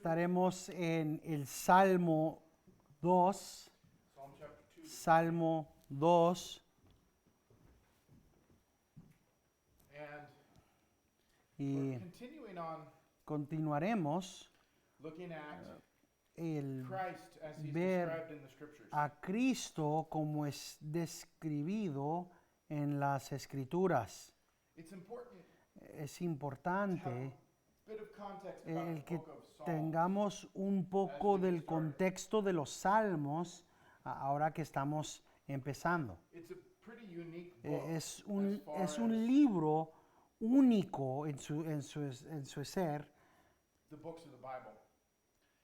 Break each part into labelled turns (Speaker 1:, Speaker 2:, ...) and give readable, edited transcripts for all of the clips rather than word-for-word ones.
Speaker 1: Estaremos en el Salmo 2.
Speaker 2: Psalm chapter 2.
Speaker 1: Salmo 2.
Speaker 2: And
Speaker 1: Y
Speaker 2: we're continuing on
Speaker 1: continuaremos
Speaker 2: looking at
Speaker 1: el
Speaker 2: Christ as he's
Speaker 1: ver
Speaker 2: described in the scriptures.
Speaker 1: a Cristo como es describido en las Escrituras.
Speaker 2: It's important
Speaker 1: Es
Speaker 2: to have
Speaker 1: importante
Speaker 2: a bit of context about
Speaker 1: el
Speaker 2: the
Speaker 1: que
Speaker 2: book of Psalms.
Speaker 1: tengamos un poco del contexto de los salmos ahora que estamos empezando.
Speaker 2: It's a pretty unique book
Speaker 1: Es
Speaker 2: as
Speaker 1: un
Speaker 2: far as
Speaker 1: libro único en su ser
Speaker 2: the books of the Bible.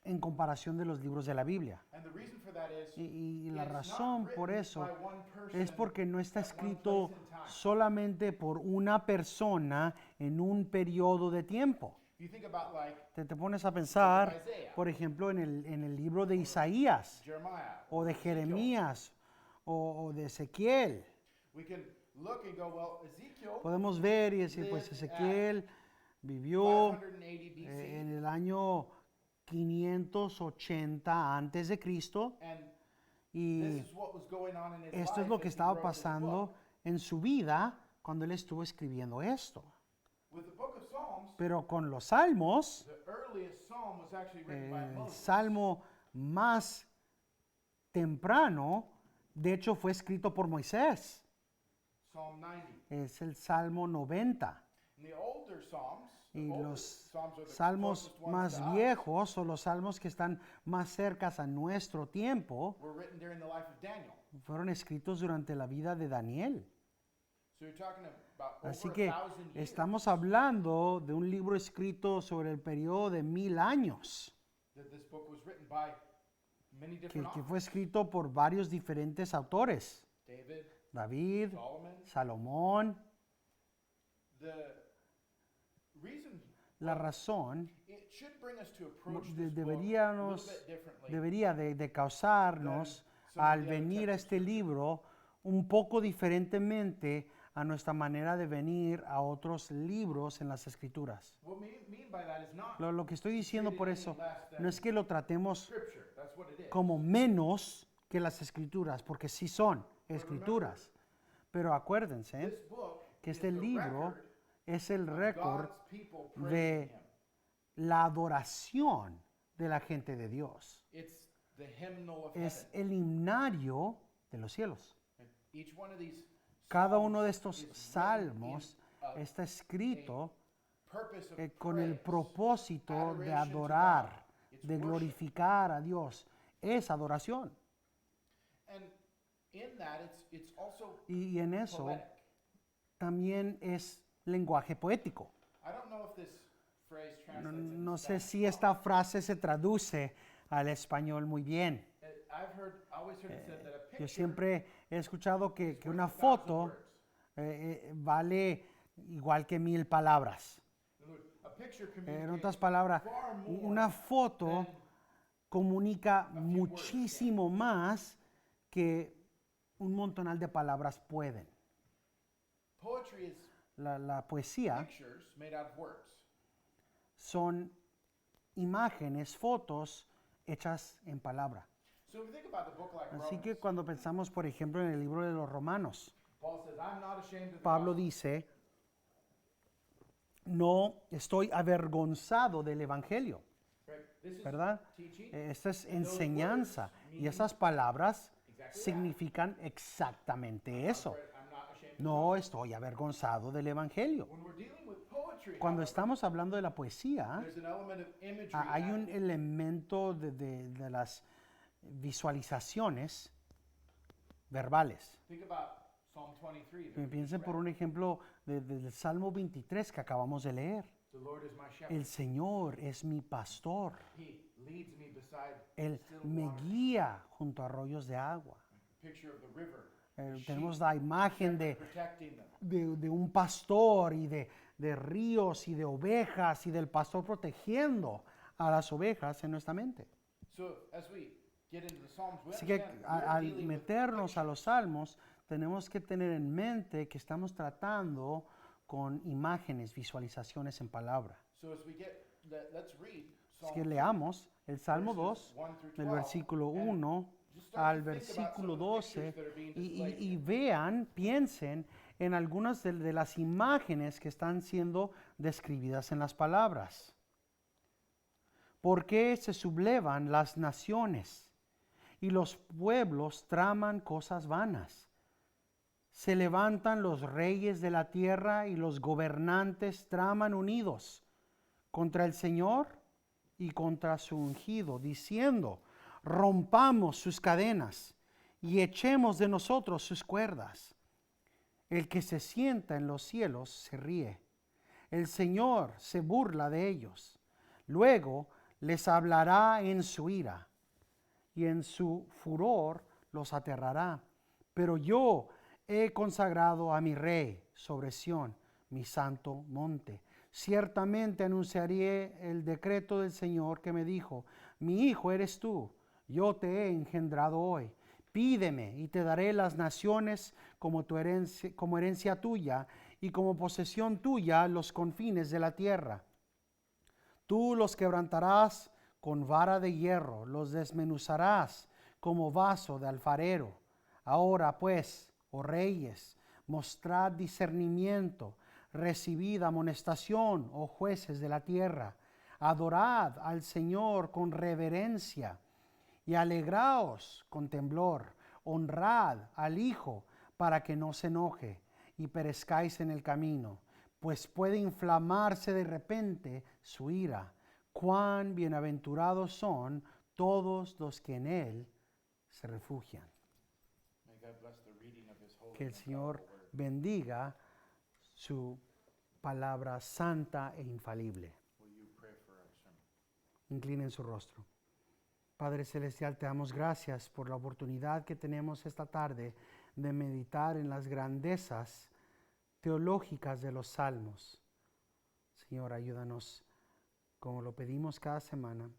Speaker 1: en comparación de los libros de la Biblia.
Speaker 2: And the reason for that is
Speaker 1: Y la
Speaker 2: it's
Speaker 1: razón
Speaker 2: not
Speaker 1: por
Speaker 2: written
Speaker 1: eso
Speaker 2: by one person
Speaker 1: es porque no está
Speaker 2: at one
Speaker 1: escrito
Speaker 2: place in time.
Speaker 1: solamente por una persona en un periodo de tiempo.
Speaker 2: If you think about like
Speaker 1: Te pones a pensar, por ejemplo, en el libro de Isaías,
Speaker 2: Jeremiah
Speaker 1: o de
Speaker 2: Ezekiel,
Speaker 1: Jeremías, o de Ezequiel.
Speaker 2: we can look and go, well, Ezekiel,
Speaker 1: Podemos ver y decir, pues Ezequiel vivió
Speaker 2: 580 BC,
Speaker 1: en el año 580 antes de Cristo,
Speaker 2: and
Speaker 1: y
Speaker 2: this is what was going on in his
Speaker 1: esto es
Speaker 2: life
Speaker 1: lo que
Speaker 2: as he
Speaker 1: estaba
Speaker 2: wrote this
Speaker 1: pasando
Speaker 2: book.
Speaker 1: en su vida cuando él estuvo escribiendo esto.
Speaker 2: With the book of Psalms,
Speaker 1: Pero con los salmos,
Speaker 2: the earliest psalm was actually written by
Speaker 1: el
Speaker 2: Moses.
Speaker 1: salmo más temprano, de hecho, fue escrito por Moisés.
Speaker 2: Psalm 90.
Speaker 1: Es el Salmo 90.
Speaker 2: And the older psalms, the
Speaker 1: Y
Speaker 2: older
Speaker 1: los
Speaker 2: psalms are the
Speaker 1: salmos
Speaker 2: closest ones
Speaker 1: más
Speaker 2: to us,
Speaker 1: viejos o los salmos que están más cercas a nuestro tiempo
Speaker 2: were written during the life of Daniel.
Speaker 1: fueron escritos durante la vida de Daniel.
Speaker 2: So you're talking about
Speaker 1: Así
Speaker 2: over
Speaker 1: que
Speaker 2: 1,000 years
Speaker 1: estamos hablando de un libro escrito sobre el periodo de 1000 años,
Speaker 2: that this book was written by many
Speaker 1: que
Speaker 2: different
Speaker 1: fue
Speaker 2: authors.
Speaker 1: escrito por varios diferentes autores.
Speaker 2: David,
Speaker 1: David,
Speaker 2: Solomon.
Speaker 1: Salomón.
Speaker 2: The reason
Speaker 1: La razón
Speaker 2: it should bring us to approach
Speaker 1: de-
Speaker 2: this book a little
Speaker 1: deberíamos,
Speaker 2: bit differently.
Speaker 1: debería de causarnos al venir a este libro un poco diferentemente a nuestra manera de venir a otros libros en las Escrituras.
Speaker 2: What we mean by that is not
Speaker 1: Lo que estoy diciendo por eso no es que lo tratemos
Speaker 2: scripture. That's what it is.
Speaker 1: como menos que las Escrituras, porque sí son Escrituras. Pero acuérdense
Speaker 2: This book
Speaker 1: que
Speaker 2: is
Speaker 1: este
Speaker 2: the
Speaker 1: libro
Speaker 2: record
Speaker 1: es el
Speaker 2: of
Speaker 1: récord
Speaker 2: God's people praising
Speaker 1: de
Speaker 2: him.
Speaker 1: la adoración de la gente de Dios.
Speaker 2: It's the hymnal of
Speaker 1: Es
Speaker 2: heaven.
Speaker 1: el himnario de los cielos.
Speaker 2: And each one of these
Speaker 1: Cada uno de
Speaker 2: psalms
Speaker 1: estos
Speaker 2: is written in
Speaker 1: salmos
Speaker 2: a
Speaker 1: está escrito
Speaker 2: purpose of
Speaker 1: con el
Speaker 2: praise,
Speaker 1: propósito de
Speaker 2: adoration to
Speaker 1: adorar,
Speaker 2: God. It's
Speaker 1: de
Speaker 2: worship.
Speaker 1: glorificar a Dios. Es adoración.
Speaker 2: And in that, it's also
Speaker 1: Y en eso
Speaker 2: poetic.
Speaker 1: también es lenguaje poético.
Speaker 2: I don't know if this phrase
Speaker 1: No,
Speaker 2: translates into
Speaker 1: no sé
Speaker 2: Spanish.
Speaker 1: si esta frase se traduce al español muy bien.
Speaker 2: I always heard it said that a
Speaker 1: Yo
Speaker 2: picture
Speaker 1: siempre he escuchado que
Speaker 2: is
Speaker 1: una
Speaker 2: worth 1,000
Speaker 1: foto
Speaker 2: words.
Speaker 1: vale igual que 1000 palabras.
Speaker 2: In other words, a picture
Speaker 1: En
Speaker 2: communicates
Speaker 1: otras palabras,
Speaker 2: far more
Speaker 1: una foto
Speaker 2: than
Speaker 1: comunica
Speaker 2: few
Speaker 1: muchísimo más que un montonal de palabras pueden.
Speaker 2: poetry is
Speaker 1: La poesía
Speaker 2: pictures made out of words.
Speaker 1: son imágenes, fotos hechas en palabra.
Speaker 2: So if you think about the book like
Speaker 1: Así
Speaker 2: Romans,
Speaker 1: que cuando pensamos, por ejemplo, en el libro de los Romanos,
Speaker 2: Paul says, I'm not ashamed of the
Speaker 1: Pablo
Speaker 2: gospel.
Speaker 1: dice, no estoy avergonzado del Evangelio,
Speaker 2: Right? This is
Speaker 1: ¿verdad?
Speaker 2: teaching.
Speaker 1: Esta es
Speaker 2: And those
Speaker 1: enseñanza
Speaker 2: words
Speaker 1: y
Speaker 2: mean
Speaker 1: esas palabras
Speaker 2: exactly that.
Speaker 1: significan exactamente eso.
Speaker 2: I'm not ashamed of the
Speaker 1: No
Speaker 2: gospel.
Speaker 1: estoy avergonzado del Evangelio.
Speaker 2: When we're dealing with poetry,
Speaker 1: Cuando
Speaker 2: however,
Speaker 1: estamos hablando de la poesía,
Speaker 2: there's an element of imagery.
Speaker 1: hay un
Speaker 2: added.
Speaker 1: elemento de las visualizaciones verbales.
Speaker 2: Think about Psalm 23. that we
Speaker 1: Piensen
Speaker 2: just
Speaker 1: por
Speaker 2: read.
Speaker 1: un ejemplo del Salmo 23 que acabamos de leer.
Speaker 2: The Lord is my shepherd.
Speaker 1: El Señor es mi pastor.
Speaker 2: He leads me beside
Speaker 1: Él
Speaker 2: still
Speaker 1: me
Speaker 2: waters.
Speaker 1: guía junto a arroyos de agua.
Speaker 2: Picture of the river. the
Speaker 1: Tenemos
Speaker 2: sheep,
Speaker 1: la imagen
Speaker 2: protecting them.
Speaker 1: de un pastor y de ríos y de ovejas y del pastor protegiendo a las ovejas en nuestra mente.
Speaker 2: So as we get into the Psalms, we
Speaker 1: Así que
Speaker 2: understand we're
Speaker 1: al
Speaker 2: dealing with
Speaker 1: meternos a
Speaker 2: pictures.
Speaker 1: los salmos, tenemos que tener en mente que estamos tratando con imágenes, visualizaciones en palabra.
Speaker 2: So as we get, let's read
Speaker 1: Es que leamos el Salmo 2, del versículo 1 al versículo 12, y vean, piensen en algunas de las imágenes que están siendo describidas en las palabras. ¿Por qué se sublevan las naciones y los pueblos traman cosas vanas? Se levantan los reyes de la tierra y los gobernantes traman unidos contra el Señor y contra su ungido, diciendo: rompamos sus cadenas y echemos de nosotros sus cuerdas. El que se sienta en los cielos se ríe. El Señor se burla de ellos. Luego les hablará en su ira y en su furor los aterrará. Pero yo he consagrado a mi rey sobre Sión, mi santo monte. Ciertamente anunciaré el decreto del Señor que me dijo: mi hijo eres tú, yo te he engendrado hoy. Pídeme y te daré las naciones como herencia tuya, y como posesión tuya los confines de la tierra. Tú los quebrantarás con vara de hierro, los desmenuzarás como vaso de alfarero. Ahora pues, oh reyes, mostrad discernimiento, recibid amonestación, oh jueces de la tierra. Adorad al Señor con reverencia y alegraos con temblor. Honrad al Hijo para que no se enoje y perezcáis en el camino, pues puede inflamarse de repente su ira. Cuán bienaventurados son todos los que en Él se refugian.
Speaker 2: May God bless the reading of His holy
Speaker 1: Que el
Speaker 2: and
Speaker 1: Señor
Speaker 2: infallible word.
Speaker 1: bendiga su palabra santa e infalible.
Speaker 2: Will you pray for our sermon?
Speaker 1: Inclinen su rostro. Padre Celestial, te damos gracias por la oportunidad que tenemos esta tarde de meditar en las grandezas teológicas de los salmos. Señor, ayúdanos, como lo pedimos cada semana,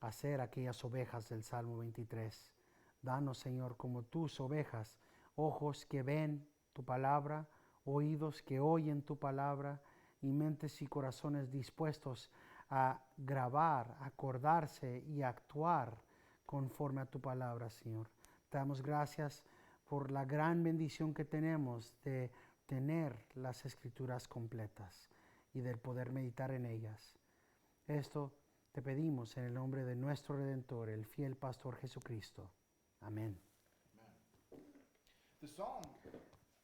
Speaker 1: a ser aquellas ovejas del Salmo 23. Danos, Señor, como tus ovejas, ojos que ven tu palabra, oídos que oyen tu palabra, y mentes y corazones dispuestos a grabar, acordarse y actuar conforme a tu palabra, Señor. Te damos gracias por la gran bendición que tenemos de tener las Escrituras completas y del poder meditar en ellas. Esto te pedimos en el nombre de nuestro Redentor, el fiel Pastor Jesucristo. Amén.
Speaker 2: The psalm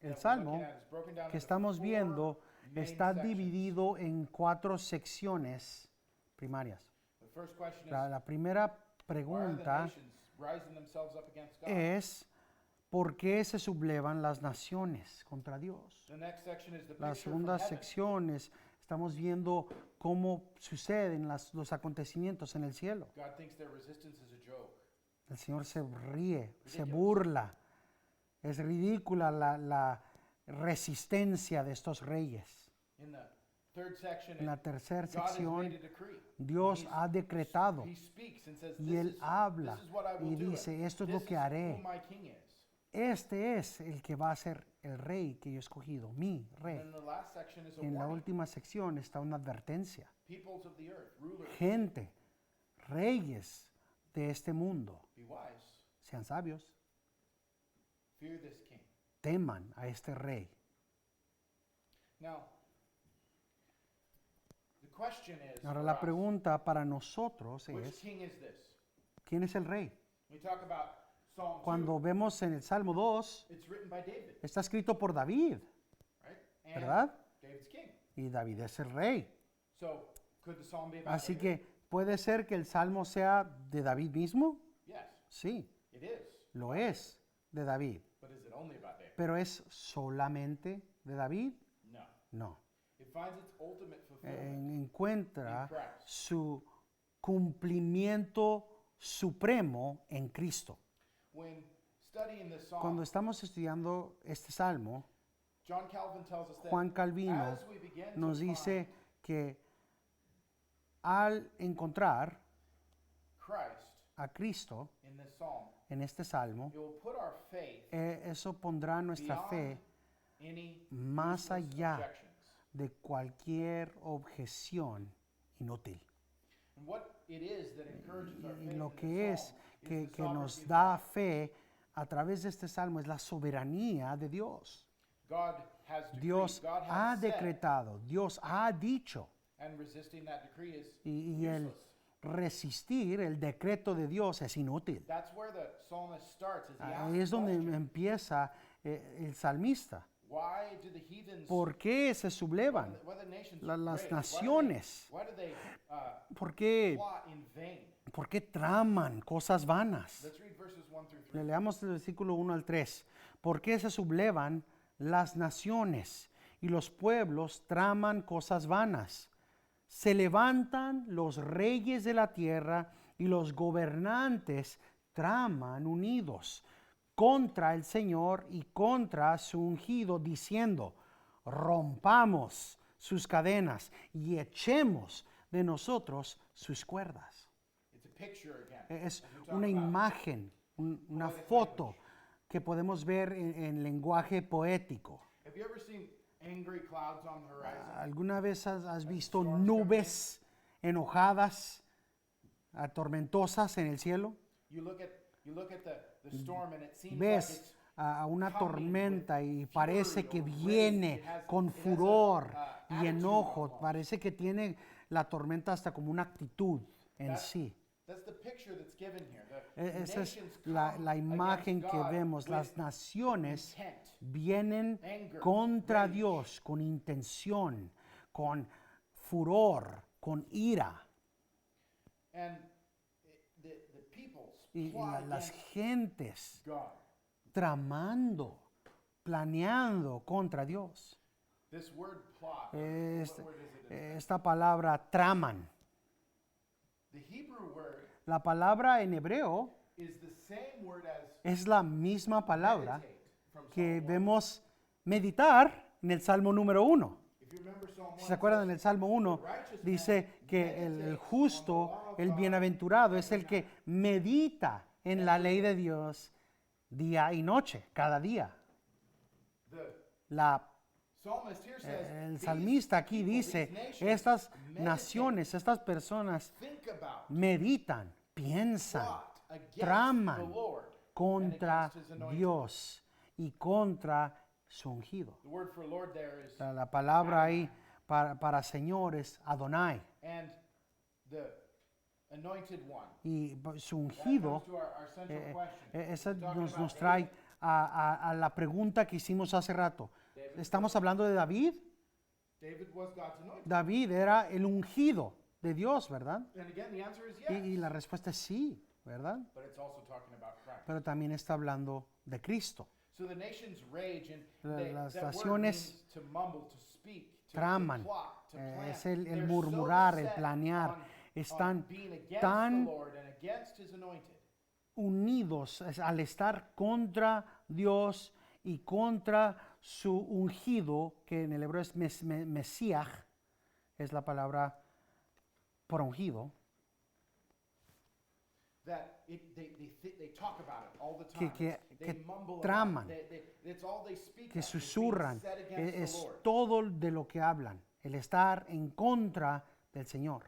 Speaker 1: El
Speaker 2: that we're
Speaker 1: Salmo
Speaker 2: looking at is broken down
Speaker 1: que
Speaker 2: into
Speaker 1: estamos
Speaker 2: 4
Speaker 1: viendo
Speaker 2: main
Speaker 1: está
Speaker 2: sections.
Speaker 1: dividido en 4 secciones primarias.
Speaker 2: The first question is,
Speaker 1: La primera
Speaker 2: why are the
Speaker 1: pregunta
Speaker 2: nations rising themselves up against God?
Speaker 1: es: ¿por qué se sublevan las naciones contra Dios?
Speaker 2: The next section is the
Speaker 1: La
Speaker 2: picture from
Speaker 1: segunda
Speaker 2: heaven.
Speaker 1: sección es: estamos viendo cómo suceden los acontecimientos en el cielo.
Speaker 2: God thinks their resistance is a joke.
Speaker 1: El Señor se ríe, se
Speaker 2: Ridiculous.
Speaker 1: burla. Es ridícula la resistencia de estos reyes.
Speaker 2: In the third section,
Speaker 1: En la tercera
Speaker 2: God has made
Speaker 1: sección,
Speaker 2: a decree.
Speaker 1: Dios
Speaker 2: He's-
Speaker 1: ha decretado
Speaker 2: He speaks and says,
Speaker 1: y
Speaker 2: this
Speaker 1: Él
Speaker 2: is,
Speaker 1: habla
Speaker 2: this is what I will
Speaker 1: y
Speaker 2: do.
Speaker 1: dice:
Speaker 2: and
Speaker 1: esto es
Speaker 2: this
Speaker 1: lo que
Speaker 2: is
Speaker 1: haré.
Speaker 2: who my king is.
Speaker 1: Este es el que va a ser el rey que yo he escogido, mi
Speaker 2: And
Speaker 1: rey.
Speaker 2: then the last section is a
Speaker 1: En la
Speaker 2: warning.
Speaker 1: última sección está una advertencia.
Speaker 2: Peoples of the earth, rulers,
Speaker 1: Gente, reyes de este mundo,
Speaker 2: be wise.
Speaker 1: sean sabios,
Speaker 2: Fear this king.
Speaker 1: teman a este rey.
Speaker 2: Now, the question is,
Speaker 1: Ahora
Speaker 2: for
Speaker 1: la
Speaker 2: us,
Speaker 1: pregunta para nosotros
Speaker 2: which
Speaker 1: es:
Speaker 2: king is this?
Speaker 1: ¿quién es el rey?
Speaker 2: We talk about Psalm 2.
Speaker 1: Cuando vemos en el Salmo 2,
Speaker 2: It's written by David,
Speaker 1: está escrito por David,
Speaker 2: right? And
Speaker 1: ¿verdad?
Speaker 2: David's king.
Speaker 1: Y David es el rey.
Speaker 2: So, could the psalm be about
Speaker 1: Así
Speaker 2: David?
Speaker 1: que, ¿puede ser que el Salmo sea de David mismo?
Speaker 2: Yes,
Speaker 1: Sí,
Speaker 2: it is.
Speaker 1: lo es de David.
Speaker 2: But is it only about David?
Speaker 1: ¿Pero es solamente de David?
Speaker 2: No.
Speaker 1: No.
Speaker 2: It finds its ultimate fulfillment
Speaker 1: Encuentra
Speaker 2: in Christ.
Speaker 1: su cumplimiento supremo en Cristo.
Speaker 2: When studying this psalm,
Speaker 1: Cuando estamos estudiando este Salmo,
Speaker 2: John Calvin tells us that
Speaker 1: Juan Calvino
Speaker 2: as we begin
Speaker 1: nos
Speaker 2: to
Speaker 1: dice
Speaker 2: find
Speaker 1: que al encontrar
Speaker 2: Christ
Speaker 1: a Cristo
Speaker 2: in this psalm,
Speaker 1: en este Salmo,
Speaker 2: it will put our faith
Speaker 1: eso pondrá nuestra
Speaker 2: beyond
Speaker 1: fe
Speaker 2: any
Speaker 1: más
Speaker 2: useless
Speaker 1: allá
Speaker 2: objections.
Speaker 1: de cualquier objeción inútil.
Speaker 2: And what it is that encourages our
Speaker 1: Y
Speaker 2: faith
Speaker 1: lo
Speaker 2: in
Speaker 1: que
Speaker 2: this
Speaker 1: es
Speaker 2: psalm is
Speaker 1: que
Speaker 2: the
Speaker 1: nos
Speaker 2: sovereignty of
Speaker 1: da
Speaker 2: God.
Speaker 1: fe a través de este salmo es la soberanía de Dios.
Speaker 2: God has decreed,
Speaker 1: Dios
Speaker 2: God
Speaker 1: ha
Speaker 2: has said,
Speaker 1: decretado, Dios ha dicho,
Speaker 2: and resisting that decree is
Speaker 1: y el
Speaker 2: useless.
Speaker 1: resistir el decreto de Dios es inútil.
Speaker 2: That's where the psalmist starts, is he asks
Speaker 1: Ahí es
Speaker 2: the
Speaker 1: donde
Speaker 2: question,
Speaker 1: empieza el salmista.
Speaker 2: why do the heathens,
Speaker 1: ¿Por qué se sublevan
Speaker 2: why do the nations
Speaker 1: las
Speaker 2: rage?
Speaker 1: naciones?
Speaker 2: Why do they
Speaker 1: ¿Por qué,
Speaker 2: plot in vain?
Speaker 1: por qué traman cosas vanas?
Speaker 2: Let's read verses 1 through 3.
Speaker 1: Leamos el versículo 1 al 3. ¿Por qué se sublevan las naciones y los pueblos traman cosas vanas? Se levantan los reyes de la tierra y los gobernantes traman unidos contra el Señor y contra su ungido, diciendo, rompamos sus cadenas y echemos de nosotros sus cuerdas.
Speaker 2: It's a picture again.
Speaker 1: Es
Speaker 2: as we talk
Speaker 1: una
Speaker 2: about
Speaker 1: imagen, una
Speaker 2: poetic
Speaker 1: foto
Speaker 2: language.
Speaker 1: que podemos ver en lenguaje poético.
Speaker 2: Have you ever seen angry clouds on the horizon?
Speaker 1: ¿Alguna vez has visto
Speaker 2: storms come
Speaker 1: nubes enojadas, tormentosas en el cielo?
Speaker 2: You look at the storm and it seems like
Speaker 1: Ves
Speaker 2: it's
Speaker 1: a una
Speaker 2: coming
Speaker 1: tormenta
Speaker 2: with
Speaker 1: y parece
Speaker 2: fury
Speaker 1: que
Speaker 2: or rage.
Speaker 1: viene
Speaker 2: It has-
Speaker 1: con
Speaker 2: it has a,
Speaker 1: furor y
Speaker 2: attitude
Speaker 1: enojo.
Speaker 2: almost.
Speaker 1: Parece que tiene la tormenta hasta como una actitud en
Speaker 2: That's-
Speaker 1: sí.
Speaker 2: That's the picture that's given here. The
Speaker 1: Esa es
Speaker 2: nations
Speaker 1: la
Speaker 2: come
Speaker 1: imagen
Speaker 2: against
Speaker 1: que
Speaker 2: God
Speaker 1: vemos.
Speaker 2: with
Speaker 1: Las naciones
Speaker 2: intent.
Speaker 1: vienen
Speaker 2: Anger,
Speaker 1: contra
Speaker 2: rage.
Speaker 1: Dios con intención, con furor, con ira.
Speaker 2: And the peoples
Speaker 1: Y
Speaker 2: plot
Speaker 1: las
Speaker 2: against
Speaker 1: gentes
Speaker 2: God.
Speaker 1: tramando, planeando contra Dios.
Speaker 2: This word plot,
Speaker 1: Este-
Speaker 2: what word is it?
Speaker 1: Esta palabra traman.
Speaker 2: The Hebrew word
Speaker 1: La palabra en hebreo
Speaker 2: is the same word as
Speaker 1: es la misma palabra
Speaker 2: meditate from
Speaker 1: que
Speaker 2: Psalm 1.
Speaker 1: vemos meditar en el Salmo número 1.
Speaker 2: If you remember Psalm 1,
Speaker 1: Si se acuerdan, en el Salmo 1 dice que el justo, el bienaventurado, es el que medita en la ley de Dios día y noche, cada día.
Speaker 2: the
Speaker 1: La
Speaker 2: psalmist here says,
Speaker 1: El
Speaker 2: "These
Speaker 1: salmista aquí
Speaker 2: people,
Speaker 1: dice,
Speaker 2: these nations,
Speaker 1: estas
Speaker 2: meditate,
Speaker 1: naciones, estas personas
Speaker 2: think about,
Speaker 1: meditan, piensan,
Speaker 2: plot against
Speaker 1: traman
Speaker 2: the Lord
Speaker 1: contra
Speaker 2: and against his anointed."
Speaker 1: Dios y contra su ungido.
Speaker 2: The word for Lord there is
Speaker 1: La palabra ahí para Señor es Adonai.
Speaker 2: and the anointed one.
Speaker 1: Y su
Speaker 2: That
Speaker 1: ungido,
Speaker 2: comes to our central question.
Speaker 1: esa
Speaker 2: We're talking
Speaker 1: nos
Speaker 2: about
Speaker 1: trae
Speaker 2: David.
Speaker 1: a la pregunta que hicimos hace rato. ¿Estamos hablando de David?
Speaker 2: David was God's anointed.
Speaker 1: David era el ungido de Dios, ¿verdad?
Speaker 2: And again, the answer is
Speaker 1: Y
Speaker 2: yes.
Speaker 1: la respuesta es sí, ¿verdad?
Speaker 2: But it's also talking about Christ.
Speaker 1: Pero también está hablando de Cristo.
Speaker 2: So the nations rage and
Speaker 1: Las
Speaker 2: that word
Speaker 1: naciones
Speaker 2: means to mumble, to speak, to
Speaker 1: traman.
Speaker 2: plot, to plan.
Speaker 1: Es el
Speaker 2: They're
Speaker 1: murmurar,
Speaker 2: so
Speaker 1: el
Speaker 2: set
Speaker 1: planear.
Speaker 2: on
Speaker 1: Están
Speaker 2: being against
Speaker 1: tan
Speaker 2: the Lord and against his anointed.
Speaker 1: unidos al estar contra Dios y contra su ungido, que en el hebreo es Mesías, es la palabra por ungido,
Speaker 2: That they talk about it all the
Speaker 1: que,
Speaker 2: time.
Speaker 1: que,
Speaker 2: They
Speaker 1: que
Speaker 2: mumble
Speaker 1: traman,
Speaker 2: about it. It's all they speak
Speaker 1: que
Speaker 2: of. It's being
Speaker 1: susurran.
Speaker 2: set against the
Speaker 1: Es
Speaker 2: Lord.
Speaker 1: todo de lo que hablan, el estar en contra del Señor.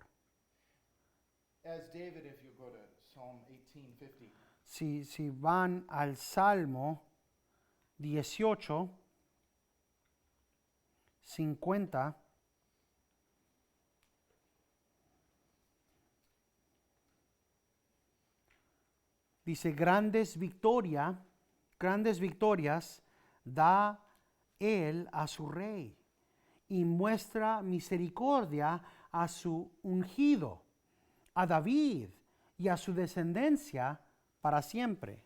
Speaker 2: As David, if you go to Psalm 18:50,
Speaker 1: Si van al Salmo 18, 50, dice, grandes victorias da él a su rey y muestra misericordia a su ungido, a David y a su descendencia para siempre.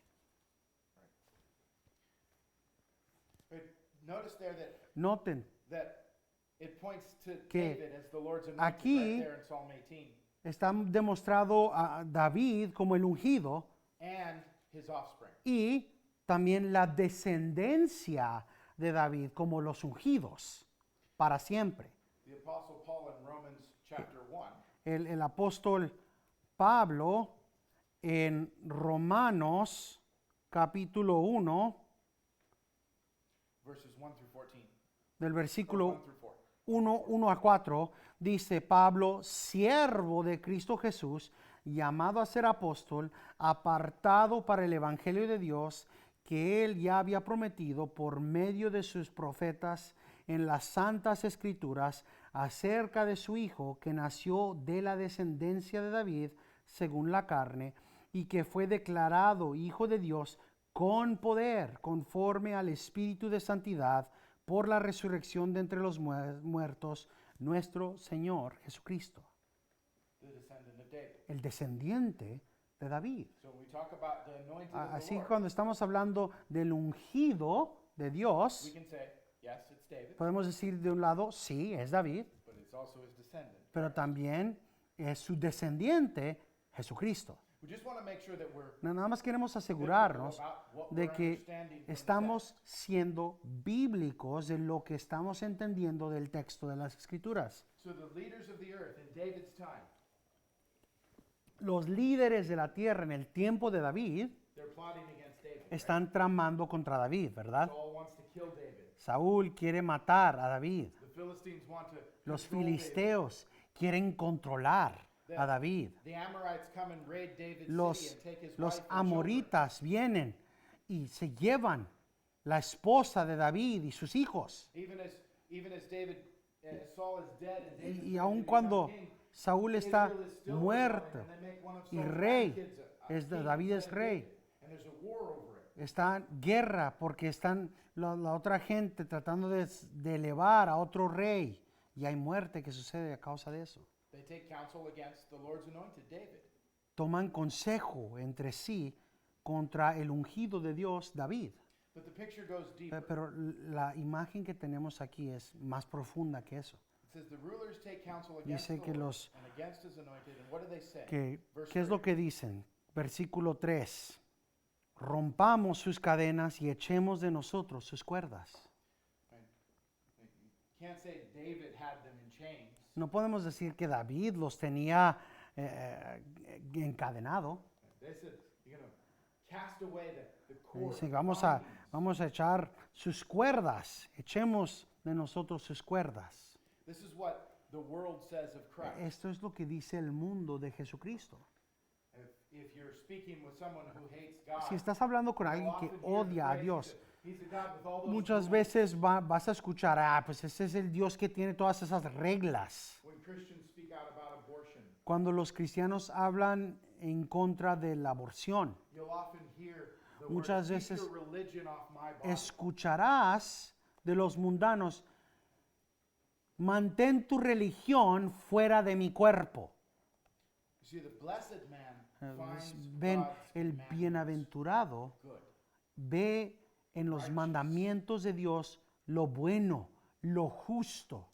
Speaker 2: but notice there
Speaker 1: Noten,
Speaker 2: that it points to
Speaker 1: Que
Speaker 2: David as the Lord's anointed
Speaker 1: aquí-
Speaker 2: right there in Psalm 18,
Speaker 1: está demostrado a David como el ungido
Speaker 2: and his offspring.
Speaker 1: y también la descendencia de David como los ungidos para siempre.
Speaker 2: The Apostle Paul in Romans chapter 1
Speaker 1: El apóstol Pablo en Romanos capítulo 1
Speaker 2: verses 1 through 14.
Speaker 1: del
Speaker 2: Or
Speaker 1: versículo
Speaker 2: 1 through 4.
Speaker 1: 1 a 4, dice Pablo, siervo de Cristo Jesús, llamado a ser apóstol, apartado para el evangelio de Dios, que él ya había prometido por medio de sus profetas en las santas escrituras, acerca de su Hijo, que nació de la descendencia de David, según la carne, y que fue declarado Hijo de Dios con poder, conforme al Espíritu de santidad, por la resurrección de entre los muertos, nuestro Señor Jesucristo,
Speaker 2: the descendant of David.
Speaker 1: el descendiente de David.
Speaker 2: So when we talk about the anointed of the
Speaker 1: Así que
Speaker 2: Lord,
Speaker 1: cuando estamos hablando del ungido de
Speaker 2: we
Speaker 1: Dios,
Speaker 2: can say, yes, it's David,
Speaker 1: podemos decir de un lado, sí, es David,
Speaker 2: but it's also his descendant.
Speaker 1: pero también es su descendiente, Jesucristo.
Speaker 2: We just want to make sure that we're
Speaker 1: Nada más queremos
Speaker 2: biblical
Speaker 1: asegurarnos
Speaker 2: about what
Speaker 1: de
Speaker 2: we're
Speaker 1: que
Speaker 2: understanding from the
Speaker 1: estamos siendo bíblicos en lo que estamos entendiendo del texto de las Escrituras.
Speaker 2: text. So the leaders of the earth in David's time,
Speaker 1: Los líderes de la tierra en el tiempo de David
Speaker 2: they're plotting against David. Right?
Speaker 1: están tramando contra David, ¿verdad?
Speaker 2: Saul wants to kill David.
Speaker 1: Saúl quiere matar a David.
Speaker 2: The Philistines want to
Speaker 1: Los
Speaker 2: control David.
Speaker 1: filisteos quieren controlar a David.
Speaker 2: The Amorites come and raid David's city
Speaker 1: Los,
Speaker 2: and take his
Speaker 1: los
Speaker 2: wife and children.
Speaker 1: amoritas vienen y se llevan la esposa de David y sus hijos.
Speaker 2: Even as David, Saul is dead and David
Speaker 1: Y aun cuando Saúl está
Speaker 2: Israel is still
Speaker 1: muerto
Speaker 2: rebelling, and they make one of
Speaker 1: y
Speaker 2: Saul's
Speaker 1: rey,
Speaker 2: grandkids, king
Speaker 1: David es
Speaker 2: instead of
Speaker 1: rey.
Speaker 2: David. And there's a war over it.
Speaker 1: Está en guerra porque están la otra gente tratando de elevar a otro rey y hay muerte que sucede a causa de eso.
Speaker 2: They take counsel against the Lord's anointed, David.
Speaker 1: Toman consejo entre sí contra el ungido de Dios, David.
Speaker 2: But the picture goes deeper.
Speaker 1: Pero la imagen que tenemos aquí es más profunda que eso.
Speaker 2: It says the rulers take counsel against
Speaker 1: Dice
Speaker 2: the
Speaker 1: que
Speaker 2: Lord
Speaker 1: los
Speaker 2: and against his anointed. And what do they say? Verse
Speaker 1: ¿qué es lo
Speaker 2: 3.
Speaker 1: que dicen? Versículo 3. Rompamos sus cadenas y echemos de nosotros sus cuerdas.
Speaker 2: You can't say David had them in chains.
Speaker 1: No podemos decir que David los tenía encadenado.
Speaker 2: They said you're going to cast away the cord.
Speaker 1: Dice,
Speaker 2: the
Speaker 1: vamos
Speaker 2: bindings.
Speaker 1: a echar sus cuerdas, echemos de nosotros sus cuerdas.
Speaker 2: This is what the world says of Christ.
Speaker 1: Esto es lo que dice el mundo de Jesucristo.
Speaker 2: If you're speaking with someone who hates God,
Speaker 1: Si estás hablando con
Speaker 2: you'll
Speaker 1: alguien que
Speaker 2: often hear the
Speaker 1: odia a
Speaker 2: phrase,
Speaker 1: Dios,
Speaker 2: he's a God with all those
Speaker 1: muchas
Speaker 2: rules.
Speaker 1: veces vas a escuchar, pues ese es el Dios que tiene todas esas reglas.
Speaker 2: When Christians speak out about abortion,
Speaker 1: Cuando los cristianos hablan en contra de la aborción,
Speaker 2: you'll often hear the
Speaker 1: Muchas
Speaker 2: word, "Keep
Speaker 1: veces
Speaker 2: your religion off my body."
Speaker 1: escucharás de los mundanos, mantén tu religión fuera de mi cuerpo.
Speaker 2: You see, the blessed man finds
Speaker 1: Ven,
Speaker 2: God's
Speaker 1: el
Speaker 2: commandments
Speaker 1: bienaventurado
Speaker 2: good.
Speaker 1: ve en los mandamientos de Dios lo bueno, lo justo.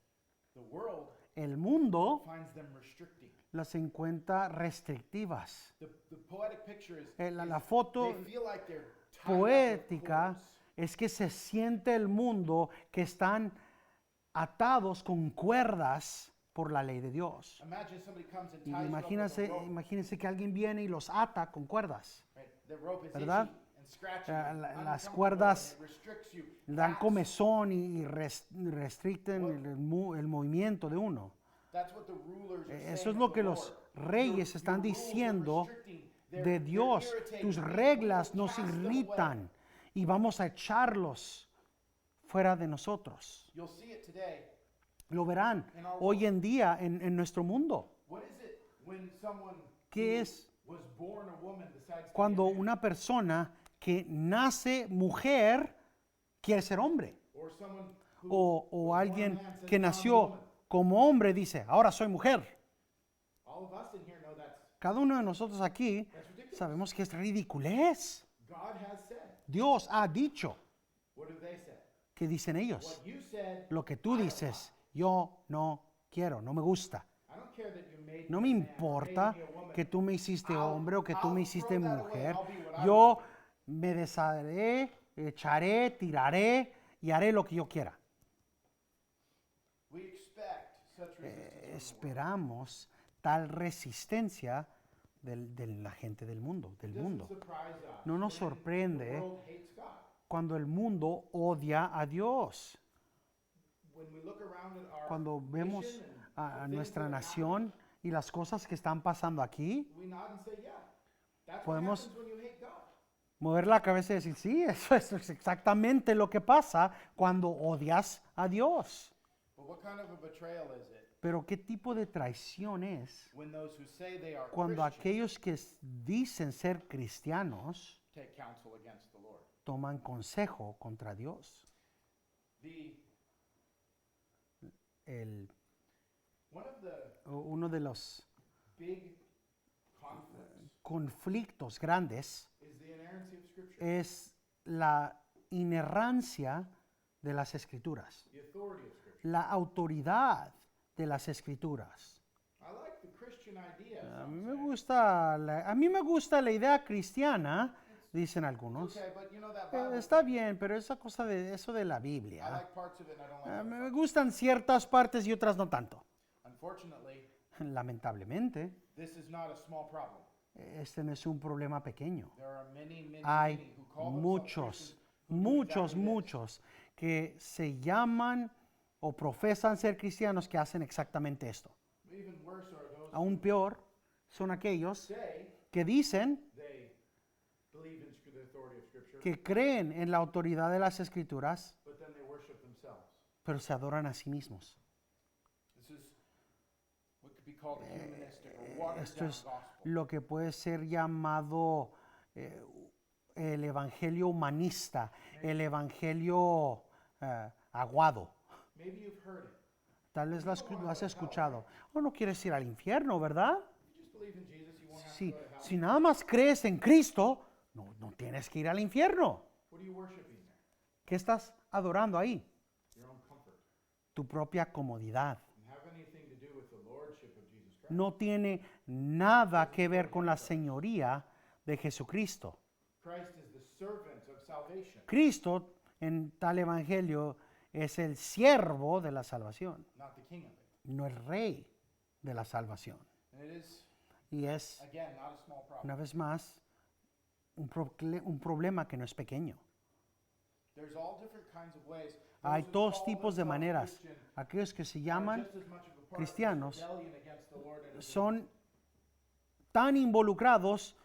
Speaker 2: The world
Speaker 1: El mundo
Speaker 2: finds them restricting.
Speaker 1: las encuentra restrictivas.
Speaker 2: The poetic picture is,
Speaker 1: La foto
Speaker 2: they feel like they're tied up with
Speaker 1: poética
Speaker 2: cords.
Speaker 1: es que se siente el mundo que están atados con cuerdas por la ley de Dios.
Speaker 2: Imagine somebody comes and
Speaker 1: Y
Speaker 2: ties you up with a rope.
Speaker 1: imagínense que alguien viene y los ata con cuerdas.
Speaker 2: Right? The rope is
Speaker 1: ¿Verdad?
Speaker 2: itchy and scratchy,
Speaker 1: Las
Speaker 2: uncomfortable,
Speaker 1: cuerdas
Speaker 2: and it restricts you.
Speaker 1: Dan
Speaker 2: That's-
Speaker 1: comezón y restricten el movimiento de uno.
Speaker 2: that's what the rulers are
Speaker 1: Eso
Speaker 2: saying
Speaker 1: es lo
Speaker 2: of
Speaker 1: que
Speaker 2: the
Speaker 1: los
Speaker 2: Lord.
Speaker 1: reyes
Speaker 2: Your
Speaker 1: están
Speaker 2: rules are
Speaker 1: diciendo
Speaker 2: restricting.
Speaker 1: de
Speaker 2: They're
Speaker 1: Dios.
Speaker 2: irritating.
Speaker 1: Tus
Speaker 2: We will
Speaker 1: reglas nos
Speaker 2: cast them
Speaker 1: irritan
Speaker 2: away.
Speaker 1: y vamos a echarlos fuera de nosotros.
Speaker 2: You'll see it today.
Speaker 1: Lo verán hoy en día en nuestro mundo.
Speaker 2: What is it when someone
Speaker 1: ¿Qué
Speaker 2: who
Speaker 1: es
Speaker 2: was born a woman decides to
Speaker 1: cuando
Speaker 2: be a man?
Speaker 1: una persona que nace mujer quiere ser hombre?
Speaker 2: Or someone who
Speaker 1: O
Speaker 2: was born a
Speaker 1: alguien
Speaker 2: man says,
Speaker 1: que
Speaker 2: "Now I'm a
Speaker 1: nació
Speaker 2: woman."
Speaker 1: como hombre dice, ahora soy mujer.
Speaker 2: All of us in here know that's
Speaker 1: Cada uno de nosotros aquí
Speaker 2: ridiculous.
Speaker 1: sabemos que es ridiculez.
Speaker 2: God has said.
Speaker 1: Dios ha dicho.
Speaker 2: What do they say?
Speaker 1: ¿Qué dicen ellos?
Speaker 2: What you said.
Speaker 1: Lo que tú dices, yo no quiero, no me gusta.
Speaker 2: I don't care that you made
Speaker 1: No
Speaker 2: me
Speaker 1: me
Speaker 2: a man or
Speaker 1: importa
Speaker 2: made me a woman.
Speaker 1: que tú me hiciste
Speaker 2: I'll-
Speaker 1: hombre o que tú
Speaker 2: I'll
Speaker 1: me hiciste
Speaker 2: throw that away.
Speaker 1: mujer.
Speaker 2: I'll be what I
Speaker 1: Yo
Speaker 2: want.
Speaker 1: me desharé, echaré, tiraré y haré lo que yo quiera.
Speaker 2: We expect such resistance from the world.
Speaker 1: Esperamos tal resistencia de la gente del mundo,
Speaker 2: It doesn't surprise us
Speaker 1: No nos
Speaker 2: when
Speaker 1: sorprende
Speaker 2: the world hates God.
Speaker 1: cuando el mundo odia a Dios.
Speaker 2: when we look around at our
Speaker 1: Cuando vemos
Speaker 2: nation and
Speaker 1: a
Speaker 2: the things
Speaker 1: nuestra
Speaker 2: that are
Speaker 1: nación y las cosas que están pasando aquí,
Speaker 2: happening, we nod and say, yeah, that's what
Speaker 1: podemos
Speaker 2: happens when you hate God.
Speaker 1: mover la cabeza y decir, sí, eso es exactamente lo que pasa cuando odias a Dios.
Speaker 2: But what kind of a betrayal is it
Speaker 1: Pero ¿qué tipo de traición es
Speaker 2: when those who say they are
Speaker 1: cuando
Speaker 2: Christians
Speaker 1: aquellos que dicen ser cristianos
Speaker 2: take counsel against the Lord?
Speaker 1: toman consejo contra Dios?
Speaker 2: One of the
Speaker 1: Uno de los
Speaker 2: big conflicts
Speaker 1: conflictos grandes
Speaker 2: is the inerrancy of Scripture,
Speaker 1: es la inerrancia de las escrituras,
Speaker 2: the authority of Scripture.
Speaker 1: la autoridad de las escrituras.
Speaker 2: I like the Christian idea.
Speaker 1: A
Speaker 2: some
Speaker 1: mí
Speaker 2: say.
Speaker 1: a mí me gusta la idea cristiana, dicen algunos.
Speaker 2: Okay, but you know that Bible
Speaker 1: Está
Speaker 2: thing,
Speaker 1: bien, pero esa cosa de eso de la
Speaker 2: I
Speaker 1: Biblia,
Speaker 2: like parts of it and I don't like other
Speaker 1: me
Speaker 2: parts.
Speaker 1: gustan ciertas partes y otras no tanto.
Speaker 2: Unfortunately,
Speaker 1: Lamentablemente,
Speaker 2: this is not a small problem.
Speaker 1: este no es un problema pequeño.
Speaker 2: There are many, many,
Speaker 1: Hay
Speaker 2: many who call themselves
Speaker 1: muchos,
Speaker 2: Christians who do
Speaker 1: muchos,
Speaker 2: exactly this.
Speaker 1: muchos que se llaman o profesan ser cristianos que hacen exactamente esto.
Speaker 2: Even worse are those
Speaker 1: Aún peor son aquellos
Speaker 2: say
Speaker 1: que dicen
Speaker 2: they believe in the authority of Scripture,
Speaker 1: que creen en la autoridad de las escrituras,
Speaker 2: but then they worship themselves.
Speaker 1: pero se adoran a sí mismos.
Speaker 2: This is what could be called a humanistic or watered
Speaker 1: Esto
Speaker 2: down
Speaker 1: es
Speaker 2: gospel.
Speaker 1: lo que puede ser llamado el evangelio humanista, el evangelio aguado.
Speaker 2: Maybe you've heard it.
Speaker 1: Tal vez lo has escuchado. O no quieres ir al infierno, ¿verdad?
Speaker 2: You just believe in Jesus, you won't have
Speaker 1: Si,
Speaker 2: to go to hell.
Speaker 1: si nada más crees en Cristo, no tienes que ir al infierno.
Speaker 2: What are you worshiping there?
Speaker 1: ¿Qué estás adorando ahí?
Speaker 2: Your own comfort.
Speaker 1: Tu propia comodidad.
Speaker 2: Doesn't have anything to do with the lordship of Jesus Christ.
Speaker 1: No tiene nada que ver con la señoría de Jesucristo.
Speaker 2: Christ is the servant of salvation,
Speaker 1: Cristo en tal evangelio es el siervo de la salvación,
Speaker 2: not the king of it.
Speaker 1: no el rey de la salvación.
Speaker 2: And it is,
Speaker 1: Y es,
Speaker 2: again, not a small problem.
Speaker 1: una vez más, un problema que no es pequeño.
Speaker 2: There's all different kinds of ways.
Speaker 1: Hay
Speaker 2: Those who
Speaker 1: dos
Speaker 2: call
Speaker 1: tipos de
Speaker 2: themselves
Speaker 1: maneras.
Speaker 2: Christian
Speaker 1: Aquellos que se
Speaker 2: are
Speaker 1: llaman
Speaker 2: just as much of a part of this
Speaker 1: cristianos
Speaker 2: rebellion against the Lord and his
Speaker 1: son tan involucrados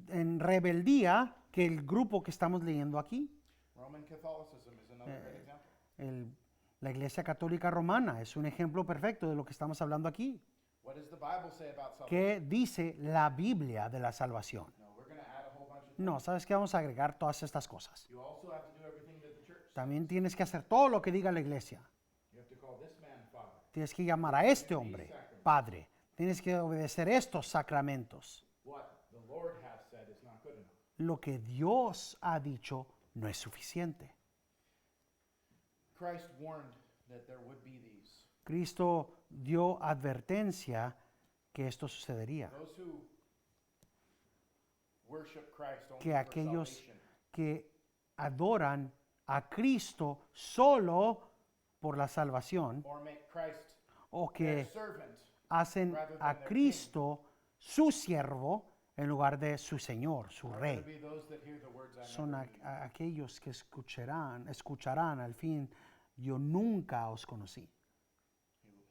Speaker 1: en rebeldía que el grupo que estamos leyendo aquí.
Speaker 2: Roman Catholicism is another great example.
Speaker 1: La Iglesia Católica Romana es un ejemplo perfecto de lo que estamos hablando aquí.
Speaker 2: What does the Bible say about salvation?
Speaker 1: ¿Qué dice la Biblia de la salvación?
Speaker 2: No, we're going to add a whole bunch of
Speaker 1: No, ¿sabes qué? Vamos a agregar todas estas cosas.
Speaker 2: You also have to do everything that the church says.
Speaker 1: También tienes que hacer todo lo que diga la iglesia.
Speaker 2: You have to call this man Father.
Speaker 1: Tienes que llamar a este hombre Padre. Tienes que obedecer estos sacramentos.
Speaker 2: What the Lord has said is not good enough.
Speaker 1: Lo que Dios ha dicho no es suficiente.
Speaker 2: Christ warned that there would be these.
Speaker 1: Cristo dio advertencia que esto sucedería.
Speaker 2: Those who worship Christ only
Speaker 1: Que
Speaker 2: for
Speaker 1: aquellos
Speaker 2: salvation.
Speaker 1: que adoran a Cristo solo por la salvación
Speaker 2: Or make Christ
Speaker 1: o
Speaker 2: their
Speaker 1: que
Speaker 2: servant.
Speaker 1: hacen a Cristo su siervo en lugar de su Señor, su
Speaker 2: Are
Speaker 1: Rey.
Speaker 2: going to be those that hear the words I
Speaker 1: Son
Speaker 2: never knew.
Speaker 1: aquellos que escucharán al fin, yo nunca os conocí.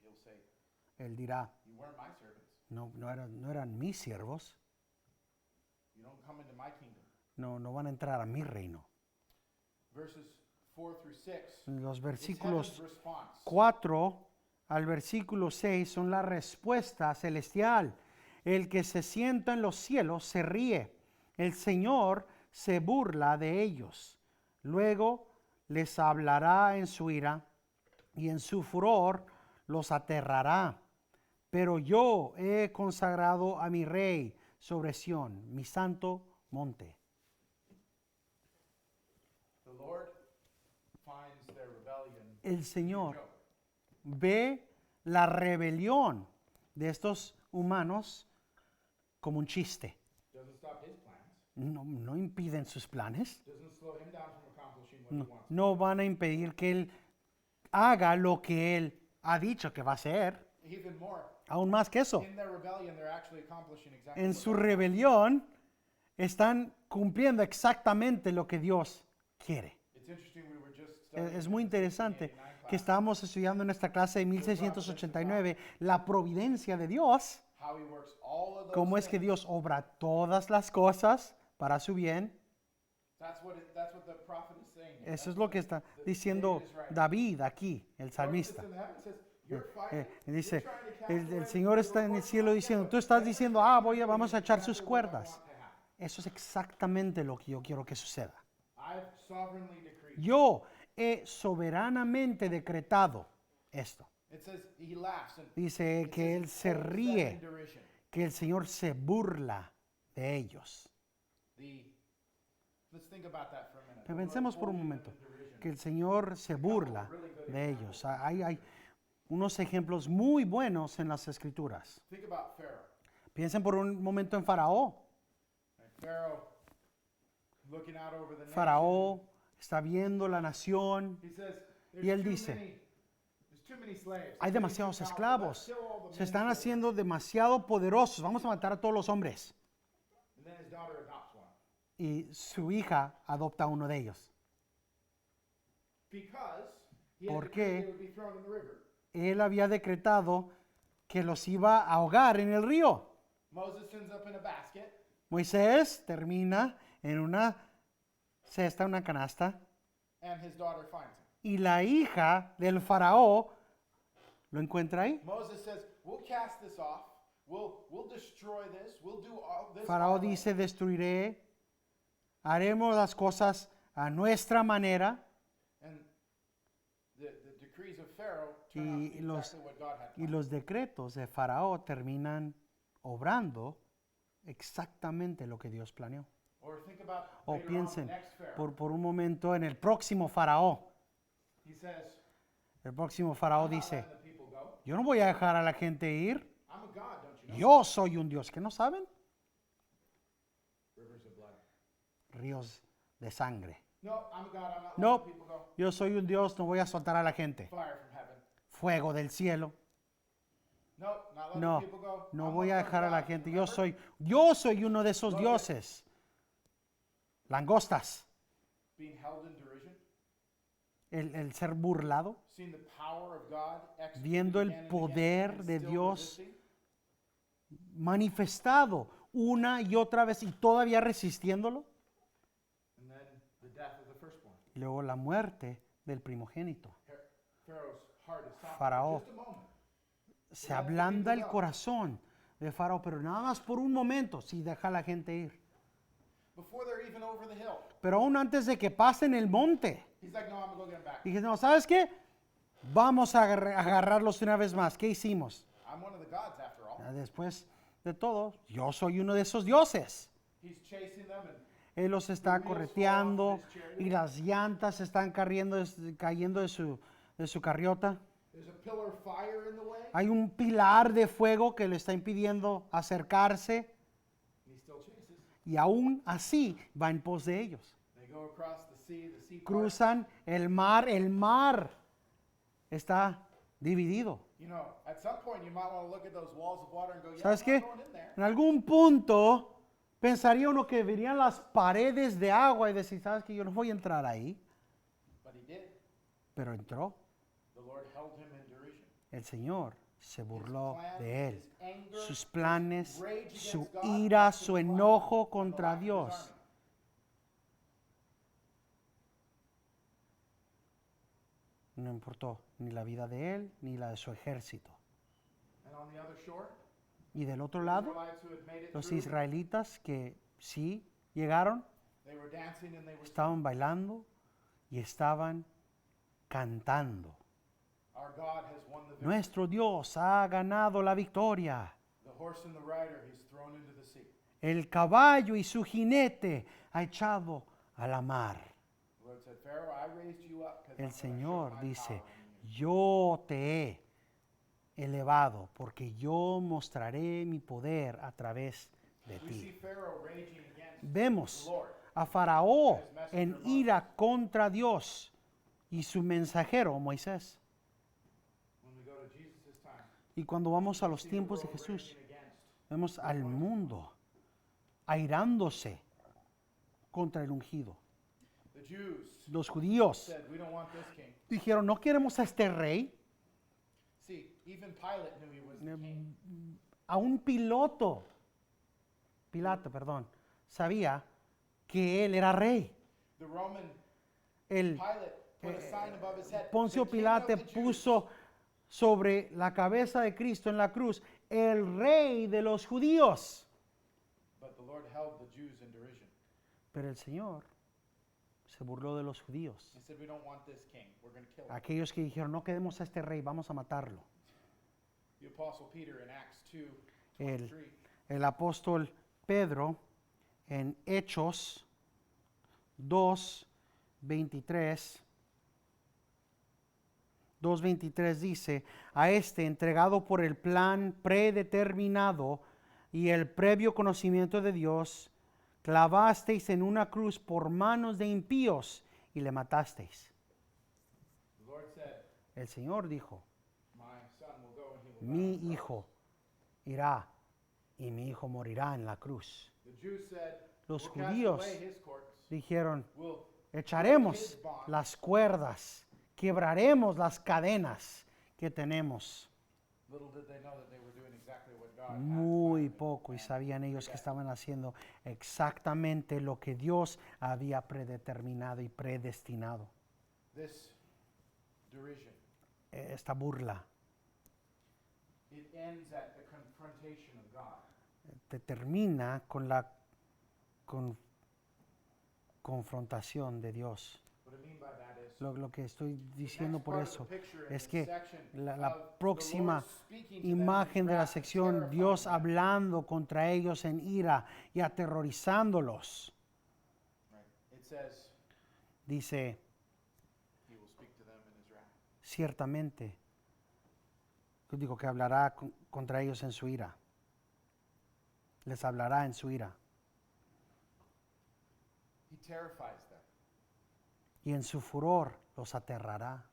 Speaker 2: He'll say,
Speaker 1: Él dirá,
Speaker 2: you weren't my servants.
Speaker 1: no eran mis siervos,
Speaker 2: You don't come into my kingdom.
Speaker 1: no van a entrar a mi reino.
Speaker 2: Verses 4 through 6
Speaker 1: Los
Speaker 2: is
Speaker 1: versículos
Speaker 2: heaven's response.
Speaker 1: 4 al versículo 6 son la respuesta celestial. El que se sienta en los cielos se ríe. El Señor se burla de ellos. Luego les hablará en su ira y en su furor los aterrará. Pero yo he consagrado a mi rey sobre Sión, mi santo monte.
Speaker 2: The Lord finds their rebellion
Speaker 1: El
Speaker 2: a
Speaker 1: Señor
Speaker 2: joke.
Speaker 1: ve la rebelión de estos humanos como un chiste.
Speaker 2: Doesn't stop his plans.
Speaker 1: No impiden sus planes.
Speaker 2: Doesn't slow him down from accomplishing what he wants.
Speaker 1: No van a impedir que Él haga lo que Él ha dicho que va a hacer.
Speaker 2: Even more,
Speaker 1: Aún más que eso,
Speaker 2: in their rebellion, they're actually accomplishing exactly
Speaker 1: en
Speaker 2: what
Speaker 1: su
Speaker 2: God
Speaker 1: rebelión están cumpliendo exactamente lo que Dios quiere.
Speaker 2: wants. It's interesting, we were just studying
Speaker 1: Es muy
Speaker 2: in the
Speaker 1: interesante
Speaker 2: 1689 class
Speaker 1: que estábamos estudiando en esta clase de 1689, la providencia de Dios,
Speaker 2: how he works all of those
Speaker 1: cómo es que
Speaker 2: things.
Speaker 1: Dios obra todas las cosas para su bien.
Speaker 2: That's what the prophet is saying. here.
Speaker 1: Eso
Speaker 2: That's
Speaker 1: es lo que está diciendo David aquí, el
Speaker 2: Lord
Speaker 1: salmista.
Speaker 2: sits in heaven and says, "You're fighting.
Speaker 1: Dice,
Speaker 2: You're trying to cast
Speaker 1: el
Speaker 2: away
Speaker 1: Señor está en el cielo diciendo, tú estás diciendo, vamos a echar sus cuerdas. Eso es exactamente lo que yo quiero que suceda.
Speaker 2: I've sovereignly decreed."
Speaker 1: Yo he soberanamente decretado esto.
Speaker 2: It says he laughs and
Speaker 1: Dice
Speaker 2: it
Speaker 1: que
Speaker 2: says
Speaker 1: Él
Speaker 2: he
Speaker 1: se
Speaker 2: holds them in
Speaker 1: ríe,
Speaker 2: derision.
Speaker 1: que el Señor se burla de ellos.
Speaker 2: Let's think about that for a minute.
Speaker 1: Que pensemos por un momento, que el Señor se burla de ellos. Hay unos ejemplos muy buenos en las Escrituras.
Speaker 2: Think about Pharaoh.
Speaker 1: Piensen por un momento en Faraón.
Speaker 2: And Pharaoh looking out over the nation.
Speaker 1: Faraón está viendo la nación.
Speaker 2: He says,
Speaker 1: Y él dice,
Speaker 2: there's too many slaves.
Speaker 1: hay
Speaker 2: Too many
Speaker 1: demasiados
Speaker 2: powerful.
Speaker 1: esclavos.
Speaker 2: Let's kill all the
Speaker 1: Se
Speaker 2: men
Speaker 1: están
Speaker 2: slaves."
Speaker 1: haciendo demasiado poderosos. Vamos a matar a todos los hombres.
Speaker 2: And then his daughter adopts one.
Speaker 1: Y su hija adopta a uno de ellos.
Speaker 2: Because he had
Speaker 1: ¿Por
Speaker 2: decreed
Speaker 1: qué?
Speaker 2: they would be thrown in the river.
Speaker 1: Él había decretado que los iba a ahogar en el río.
Speaker 2: Moses ends up in a basket.
Speaker 1: Moisés termina en una cesta, una canasta,
Speaker 2: And his daughter finds him.
Speaker 1: y la hija del faraón lo encuentra ahí.
Speaker 2: Moses says, "We'll cast this off. We'll destroy this. We'll do all this."
Speaker 1: Faraón
Speaker 2: our way."
Speaker 1: dice, destruiré, haremos las cosas a nuestra manera.
Speaker 2: And the decrees of Pharaoh turn out to
Speaker 1: Y
Speaker 2: be
Speaker 1: los,
Speaker 2: exactly what God had
Speaker 1: y
Speaker 2: planned.
Speaker 1: los decretos de Faraón terminan obrando exactamente lo que Dios planeó.
Speaker 2: Or think about
Speaker 1: O
Speaker 2: later on,
Speaker 1: piensen
Speaker 2: the next Pharaoh.
Speaker 1: por un momento en el próximo Faraón.
Speaker 2: He says,
Speaker 1: El próximo Faraón
Speaker 2: "I'm not
Speaker 1: dice,
Speaker 2: letting the people go.
Speaker 1: yo no voy a dejar a la gente ir.
Speaker 2: I'm a God, don't you know?"
Speaker 1: Yo soy un Dios. ¿Que no saben?
Speaker 2: Rivers of blood.
Speaker 1: Ríos de sangre.
Speaker 2: No, I'm a God. I'm not
Speaker 1: No,
Speaker 2: letting the people go.
Speaker 1: yo soy un Dios, no voy a soltar a la gente.
Speaker 2: Fire from heaven.
Speaker 1: Fuego del cielo.
Speaker 2: No, not letting
Speaker 1: No,
Speaker 2: the people go.
Speaker 1: no
Speaker 2: I'm
Speaker 1: voy a
Speaker 2: one of
Speaker 1: dejar a
Speaker 2: those
Speaker 1: la
Speaker 2: gods,
Speaker 1: gente.
Speaker 2: remember?
Speaker 1: Yo soy uno de esos dioses. Langostas.
Speaker 2: Being held in derision.
Speaker 1: El ser burlado.
Speaker 2: Seeing the power of God executed
Speaker 1: Viendo el
Speaker 2: again and again
Speaker 1: poder
Speaker 2: and
Speaker 1: de
Speaker 2: still
Speaker 1: Dios
Speaker 2: resisting.
Speaker 1: Manifestado una y otra vez y todavía resistiéndolo.
Speaker 2: And then the death of the firstborn.
Speaker 1: Y luego la muerte del primogénito.
Speaker 2: Pharaoh's heart is softened
Speaker 1: Faraón.
Speaker 2: for just a moment.
Speaker 1: Se ablanda el corazón de Faraón, pero nada más por un momento, si deja a la gente ir.
Speaker 2: Before they're even over the hill.
Speaker 1: Pero aún antes de que pasen el monte,
Speaker 2: He's like, "No, I'm going to go get him back.
Speaker 1: dije, no, ¿sabes qué? Vamos a agarrarlos una vez más. ¿Qué hicimos?
Speaker 2: I'm one of the gods after all."
Speaker 1: Ya después de todo, yo soy uno de esos dioses.
Speaker 2: He's chasing them and
Speaker 1: Él los está correteando y las llantas están cayendo de su carriota.
Speaker 2: there's a pillar of fire in the way.
Speaker 1: Hay un pilar de fuego que le está impidiendo acercarse
Speaker 2: And he still chases.
Speaker 1: y aún así va en pos de ellos.
Speaker 2: They go across the sea parts.
Speaker 1: Cruzan el mar está dividido.
Speaker 2: You know, at some point you might want to look at those walls of water and go, "Yeah, I'm
Speaker 1: ¿Sabes
Speaker 2: not
Speaker 1: qué?
Speaker 2: going in there."
Speaker 1: En algún punto pensaría uno que verían las paredes de agua y decir, ¿sabes qué? Yo no voy a entrar ahí.
Speaker 2: But he did.
Speaker 1: Pero entró.
Speaker 2: The Lord held him in derision.
Speaker 1: El Señor se burló
Speaker 2: His plan,
Speaker 1: de él.
Speaker 2: his anger,
Speaker 1: Sus planes,
Speaker 2: his rage
Speaker 1: su
Speaker 2: against God,
Speaker 1: ira,
Speaker 2: was
Speaker 1: su
Speaker 2: applied
Speaker 1: enojo
Speaker 2: on the
Speaker 1: contra
Speaker 2: life of his
Speaker 1: Dios.
Speaker 2: army.
Speaker 1: No importó ni la vida de él ni la de su ejército.
Speaker 2: And on the other shore,
Speaker 1: Y del otro
Speaker 2: the
Speaker 1: lado,
Speaker 2: Israelites who had made it
Speaker 1: los
Speaker 2: through,
Speaker 1: israelitas que sí llegaron,
Speaker 2: they were dancing and they were
Speaker 1: estaban bailando y estaban cantando.
Speaker 2: Our God has won the victory.
Speaker 1: Nuestro Dios ha ganado la victoria.
Speaker 2: The horse and the rider he's thrown into the sea.
Speaker 1: El caballo y su jinete ha echado a la mar.
Speaker 2: The Lord said, "Pharaoh, I raised you up because
Speaker 1: El Señor dice, yo te he elevado porque yo mostraré mi poder a través de
Speaker 2: We see
Speaker 1: ti.
Speaker 2: Pharaoh raging against the
Speaker 1: Vemos
Speaker 2: Lord.
Speaker 1: a Faraón en ira contra Dios y su mensajero Moisés.
Speaker 2: When we go to Jesus' time,
Speaker 1: Y cuando vamos a los
Speaker 2: see the
Speaker 1: tiempos de
Speaker 2: world
Speaker 1: Jesús,
Speaker 2: raging against.
Speaker 1: vemos al mundo airándose contra el ungido.
Speaker 2: The The Jews
Speaker 1: Los judíos
Speaker 2: said, we don't want this king.
Speaker 1: dijeron, no queremos a este rey.
Speaker 2: See, even Pilate knew he was the king.
Speaker 1: A un Pilato, perdón, sabía que él era rey.
Speaker 2: The Roman
Speaker 1: El
Speaker 2: Pilate put a sign above his head.
Speaker 1: Poncio
Speaker 2: "The King
Speaker 1: Pilate
Speaker 2: of the Jews."
Speaker 1: puso sobre la cabeza de Cristo en la cruz, el rey de los judíos.
Speaker 2: But the Lord held the Jews in derision.
Speaker 1: Pero el Señor se burló de los judíos.
Speaker 2: He said, we don't want this king. We're going to kill him.
Speaker 1: Aquellos que dijeron, no queremos a este rey, vamos a matarlo.
Speaker 2: The Apostle Peter in Acts
Speaker 1: El,
Speaker 2: 2:23.
Speaker 1: el apóstol Pedro en Hechos 2:23 dice, a este entregado por el plan predeterminado y el previo conocimiento de Dios, clavasteis en una cruz por manos de impíos y le matasteis.
Speaker 2: The Lord said,
Speaker 1: El Señor dijo,
Speaker 2: my son will go and he will
Speaker 1: mi
Speaker 2: die.
Speaker 1: hijo irá y mi hijo morirá en la cruz.
Speaker 2: The Jews said,
Speaker 1: Los
Speaker 2: we'll cast
Speaker 1: judíos
Speaker 2: away his corpse.
Speaker 1: Dijeron,
Speaker 2: We'll
Speaker 1: echaremos las cuerdas, quebraremos las cadenas que tenemos.
Speaker 2: Little did they know that they were doing exactly what God had
Speaker 1: Muy
Speaker 2: planned.
Speaker 1: poco, y sabían ellos que estaban haciendo exactamente lo que Dios había predeterminado y predestinado.
Speaker 2: This derision,
Speaker 1: Esta burla
Speaker 2: it ends at the confrontation of God.
Speaker 1: termina con la confrontación de Dios.
Speaker 2: What I mean by that is,
Speaker 1: Lo que estoy diciendo
Speaker 2: next
Speaker 1: por
Speaker 2: part of
Speaker 1: eso
Speaker 2: the picture in
Speaker 1: es
Speaker 2: this
Speaker 1: que
Speaker 2: section
Speaker 1: la
Speaker 2: of the
Speaker 1: próxima
Speaker 2: Lord speaking to them in
Speaker 1: imagen de la
Speaker 2: wrath,
Speaker 1: sección,
Speaker 2: terrifying
Speaker 1: Dios
Speaker 2: them.
Speaker 1: hablando contra ellos en ira y aterrorizándolos.
Speaker 2: Right. It says,
Speaker 1: Dice,
Speaker 2: he will speak to them in his wrath.
Speaker 1: ciertamente, yo digo que hablará contra ellos en su ira. Les hablará en su ira.
Speaker 2: He terrifies them.
Speaker 1: Y en su furor los aterrará.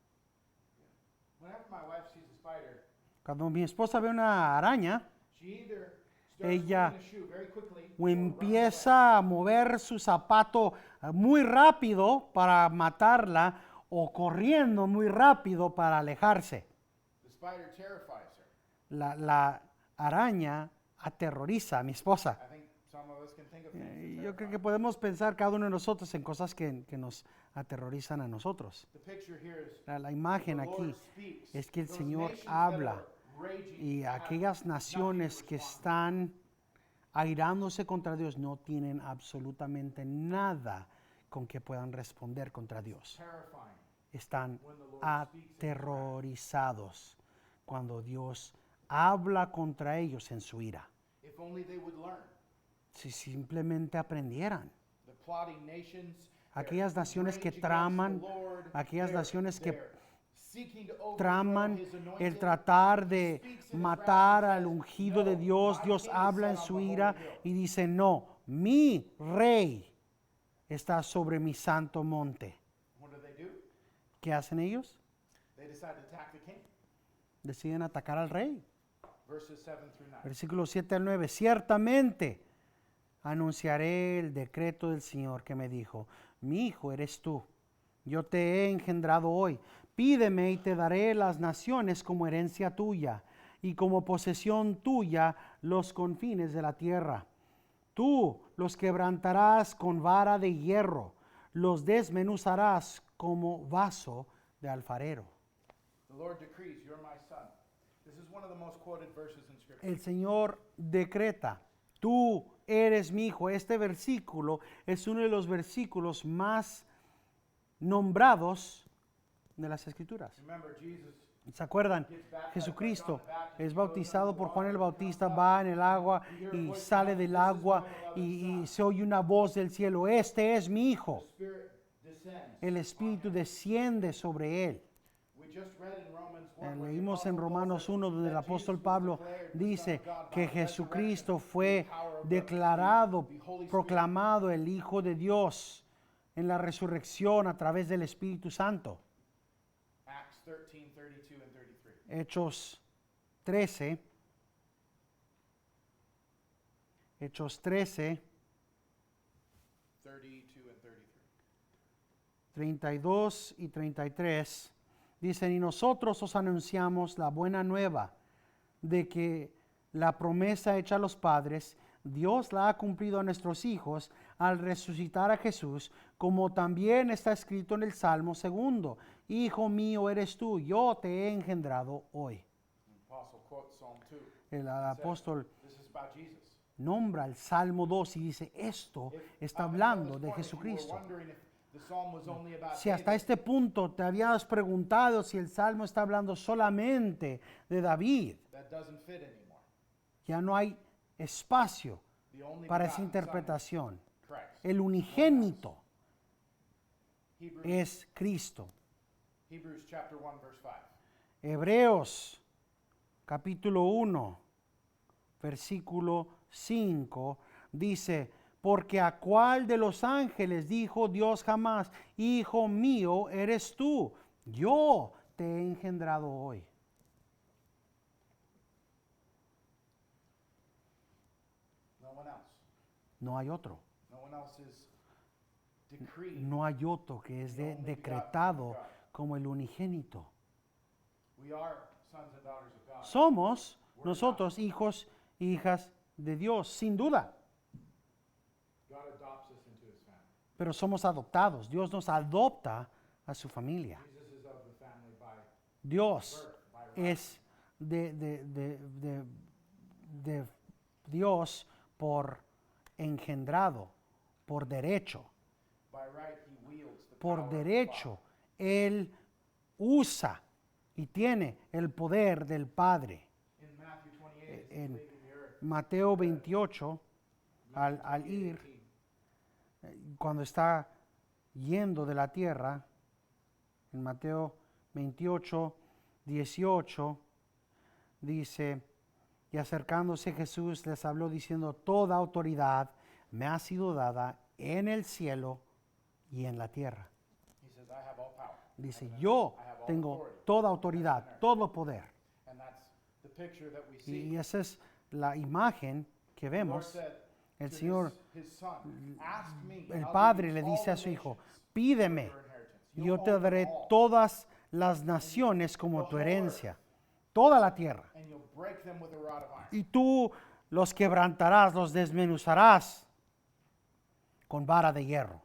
Speaker 2: Whenever my wife sees a spider,
Speaker 1: Cuando mi esposa ve una araña,
Speaker 2: she either starts
Speaker 1: ella
Speaker 2: moving the shoe very quickly
Speaker 1: o
Speaker 2: or runs away.
Speaker 1: empieza a mover su zapato muy rápido para matarla o corriendo muy rápido para alejarse.
Speaker 2: The spider terrifies her.
Speaker 1: La araña aterroriza a mi esposa.
Speaker 2: I think some of us can think of things that
Speaker 1: Yo creo
Speaker 2: terrify.
Speaker 1: que podemos pensar cada uno de nosotros en cosas que nos aterrorizan a nosotros.
Speaker 2: The picture here is
Speaker 1: La imagen
Speaker 2: the
Speaker 1: aquí
Speaker 2: Lord speaks.
Speaker 1: es que el
Speaker 2: Those
Speaker 1: Señor
Speaker 2: nations that
Speaker 1: habla
Speaker 2: are raging
Speaker 1: y
Speaker 2: have
Speaker 1: aquellas
Speaker 2: nothing to
Speaker 1: naciones que
Speaker 2: respond.
Speaker 1: están airándose contra Dios no tienen absolutamente nada con que puedan responder contra Dios.
Speaker 2: Terrifying
Speaker 1: Están
Speaker 2: when the Lord speaks in his wrath.
Speaker 1: aterrorizados cuando Dios habla contra ellos en su ira.
Speaker 2: If only they would learn.
Speaker 1: Si simplemente aprendieran.
Speaker 2: The plotting nations,
Speaker 1: Aquellas
Speaker 2: they're
Speaker 1: naciones que
Speaker 2: rage
Speaker 1: traman,
Speaker 2: against the Lord,
Speaker 1: aquellas naciones que
Speaker 2: they're seeking to overthrow
Speaker 1: traman
Speaker 2: his anointed.
Speaker 1: el tratar
Speaker 2: He
Speaker 1: de
Speaker 2: speaks in his
Speaker 1: matar
Speaker 2: wrath and
Speaker 1: al
Speaker 2: says,
Speaker 1: ungido de
Speaker 2: "No,
Speaker 1: Dios.
Speaker 2: my
Speaker 1: Dios
Speaker 2: king is
Speaker 1: habla en
Speaker 2: set on
Speaker 1: su
Speaker 2: the
Speaker 1: ira
Speaker 2: holy hill."
Speaker 1: y dice, no, mi rey está sobre mi santo monte.
Speaker 2: What do?
Speaker 1: ¿Qué hacen ellos?
Speaker 2: They decide to attack the king.
Speaker 1: Deciden atacar al rey.
Speaker 2: Verses 7 through 9.
Speaker 1: Versículos 7 al 9. Ciertamente anunciaré el decreto del Señor que me dijo, mi hijo eres tú, yo te he engendrado hoy. Pídeme y te daré las naciones como herencia tuya y como posesión tuya los confines de la tierra. Tú los quebrantarás con vara de hierro, los desmenuzarás como vaso de alfarero.
Speaker 2: The Lord decrees, "You're my son." This is one of the most quoted verses in Scripture.
Speaker 1: El Señor decreta, tú eres mi hijo. Este versículo es uno de los versículos más nombrados de las Escrituras.
Speaker 2: Remember, Jesus
Speaker 1: ¿Se acuerdan? Jesucristo es bautizado por Juan el Bautista, va en el agua y sale del agua y se oye una voz del cielo, este es mi hijo.
Speaker 2: Spirit descends.
Speaker 1: El Espíritu desciende sobre él.
Speaker 2: We just read in Romans 1 where the
Speaker 1: Leímos en
Speaker 2: Apostle
Speaker 1: Romanos
Speaker 2: Paul
Speaker 1: 1
Speaker 2: said
Speaker 1: donde el
Speaker 2: that
Speaker 1: apóstol
Speaker 2: Jesus was
Speaker 1: Pablo
Speaker 2: declared the
Speaker 1: dice
Speaker 2: Son of God by
Speaker 1: que
Speaker 2: the
Speaker 1: Jesucristo
Speaker 2: resurrection
Speaker 1: fue
Speaker 2: through the power of
Speaker 1: declarado,
Speaker 2: the Holy Spirit.
Speaker 1: proclamado el Hijo de Dios en la resurrección a través del Espíritu Santo.
Speaker 2: Acts 13, 32 and 33.
Speaker 1: Hechos 13. Hechos 13,
Speaker 2: 32 and 33.
Speaker 1: 32 y 33, dicen, y nosotros os anunciamos la buena nueva de que la promesa hecha a los padres, Dios la ha cumplido a nuestros hijos al resucitar a Jesús, como también está escrito en el Salmo 2, Hijo mío eres tú, yo te he engendrado hoy.
Speaker 2: The apostle quotes Psalm 2.
Speaker 1: El apóstol
Speaker 2: This is about Jesus.
Speaker 1: nombra el Salmo 2 y dice, esto está
Speaker 2: Up until
Speaker 1: hablando
Speaker 2: this
Speaker 1: de
Speaker 2: point, if you were
Speaker 1: Jesucristo.
Speaker 2: wondering if the psalm was only about
Speaker 1: Si hasta
Speaker 2: David,
Speaker 1: este punto te habías preguntado si el Salmo está hablando solamente de David,
Speaker 2: that doesn't fit anymore.
Speaker 1: ya no hay espacio
Speaker 2: The only
Speaker 1: para esa
Speaker 2: begotten Son
Speaker 1: interpretación.
Speaker 2: is Christ.
Speaker 1: El unigénito
Speaker 2: Hebrews,
Speaker 1: es Cristo.
Speaker 2: Hebrews chapter 1 verse 5.
Speaker 1: Hebreos capítulo 1, versículo 5 dice, porque a cuál de los ángeles dijo Dios jamás, Hijo mío eres tú, yo te he engendrado hoy.
Speaker 2: No one else.
Speaker 1: No hay otro.
Speaker 2: No one else is decreed.
Speaker 1: No hay otro que es decretado como el unigénito.
Speaker 2: We are sons and daughters of God.
Speaker 1: Somos nosotros hijos e hijas de Dios, sin duda,
Speaker 2: God adopts us into his family.
Speaker 1: pero somos adoptados. Dios nos adopta a su familia.
Speaker 2: Jesus is of the family by
Speaker 1: Dios
Speaker 2: birth, by right.
Speaker 1: es de Dios por engendrado, por derecho.
Speaker 2: By right he wields the
Speaker 1: Por
Speaker 2: power of the
Speaker 1: derecho, Él usa y tiene el poder del Padre.
Speaker 2: Father. In Matthew 28, as he's
Speaker 1: En
Speaker 2: leaving the earth,
Speaker 1: Mateo 28, al ir, cuando está yendo de la tierra, en Mateo 28, 18, dice, y acercándose Jesús les habló diciendo, toda autoridad me ha sido dada en el cielo y en la tierra.
Speaker 2: he says, I have all power.
Speaker 1: Dice, yo tengo toda autoridad, todo poder.
Speaker 2: And that's the picture that we
Speaker 1: Y
Speaker 2: see.
Speaker 1: esa es la imagen que
Speaker 2: The Lord
Speaker 1: vemos.
Speaker 2: said
Speaker 1: El
Speaker 2: to
Speaker 1: Señor,
Speaker 2: his son, ask me, and
Speaker 1: el
Speaker 2: I'll
Speaker 1: Padre
Speaker 2: give
Speaker 1: le
Speaker 2: you all
Speaker 1: dice a
Speaker 2: the
Speaker 1: su Hijo,
Speaker 2: nations
Speaker 1: pídeme
Speaker 2: for your inheritance.
Speaker 1: y
Speaker 2: You'll
Speaker 1: yo te
Speaker 2: own them
Speaker 1: daré
Speaker 2: all,
Speaker 1: todas las naciones como tu herencia, toda la tierra.
Speaker 2: and you'll break them with a rod of iron.
Speaker 1: Y tú los quebrantarás, los desmenuzarás con vara de hierro.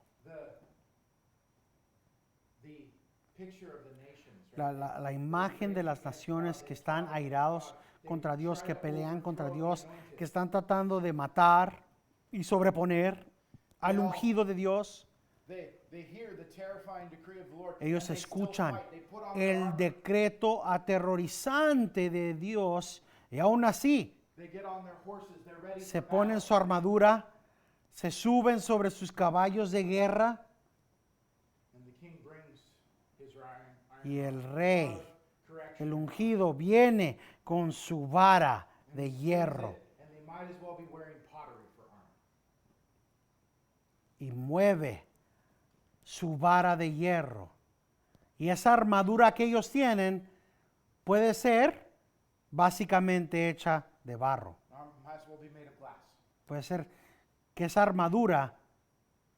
Speaker 2: The picture of the nations, right?
Speaker 1: La imagen de las naciones que están airados contra Dios, que pelean contra Dios, que están tratando de matar y sobreponer al ungido de Dios.
Speaker 2: They hear the terrifying decree of the Lord,
Speaker 1: Ellos
Speaker 2: and they still
Speaker 1: escuchan
Speaker 2: fight. They put on their
Speaker 1: el
Speaker 2: armor.
Speaker 1: decreto aterrorizante de Dios y aún así
Speaker 2: They get on their horses. They're ready
Speaker 1: se
Speaker 2: for
Speaker 1: ponen
Speaker 2: battle.
Speaker 1: su armadura, se suben sobre sus caballos de guerra
Speaker 2: And the king brings his iron
Speaker 1: y el rey,
Speaker 2: correction.
Speaker 1: el ungido, viene con su vara de
Speaker 2: Swings
Speaker 1: hierro
Speaker 2: it, and they might as well be wearing pottery for armor.
Speaker 1: y mueve su vara de hierro. Y esa armadura que ellos tienen puede ser básicamente hecha de barro.
Speaker 2: Armor might as well be made of glass.
Speaker 1: Puede ser que esa armadura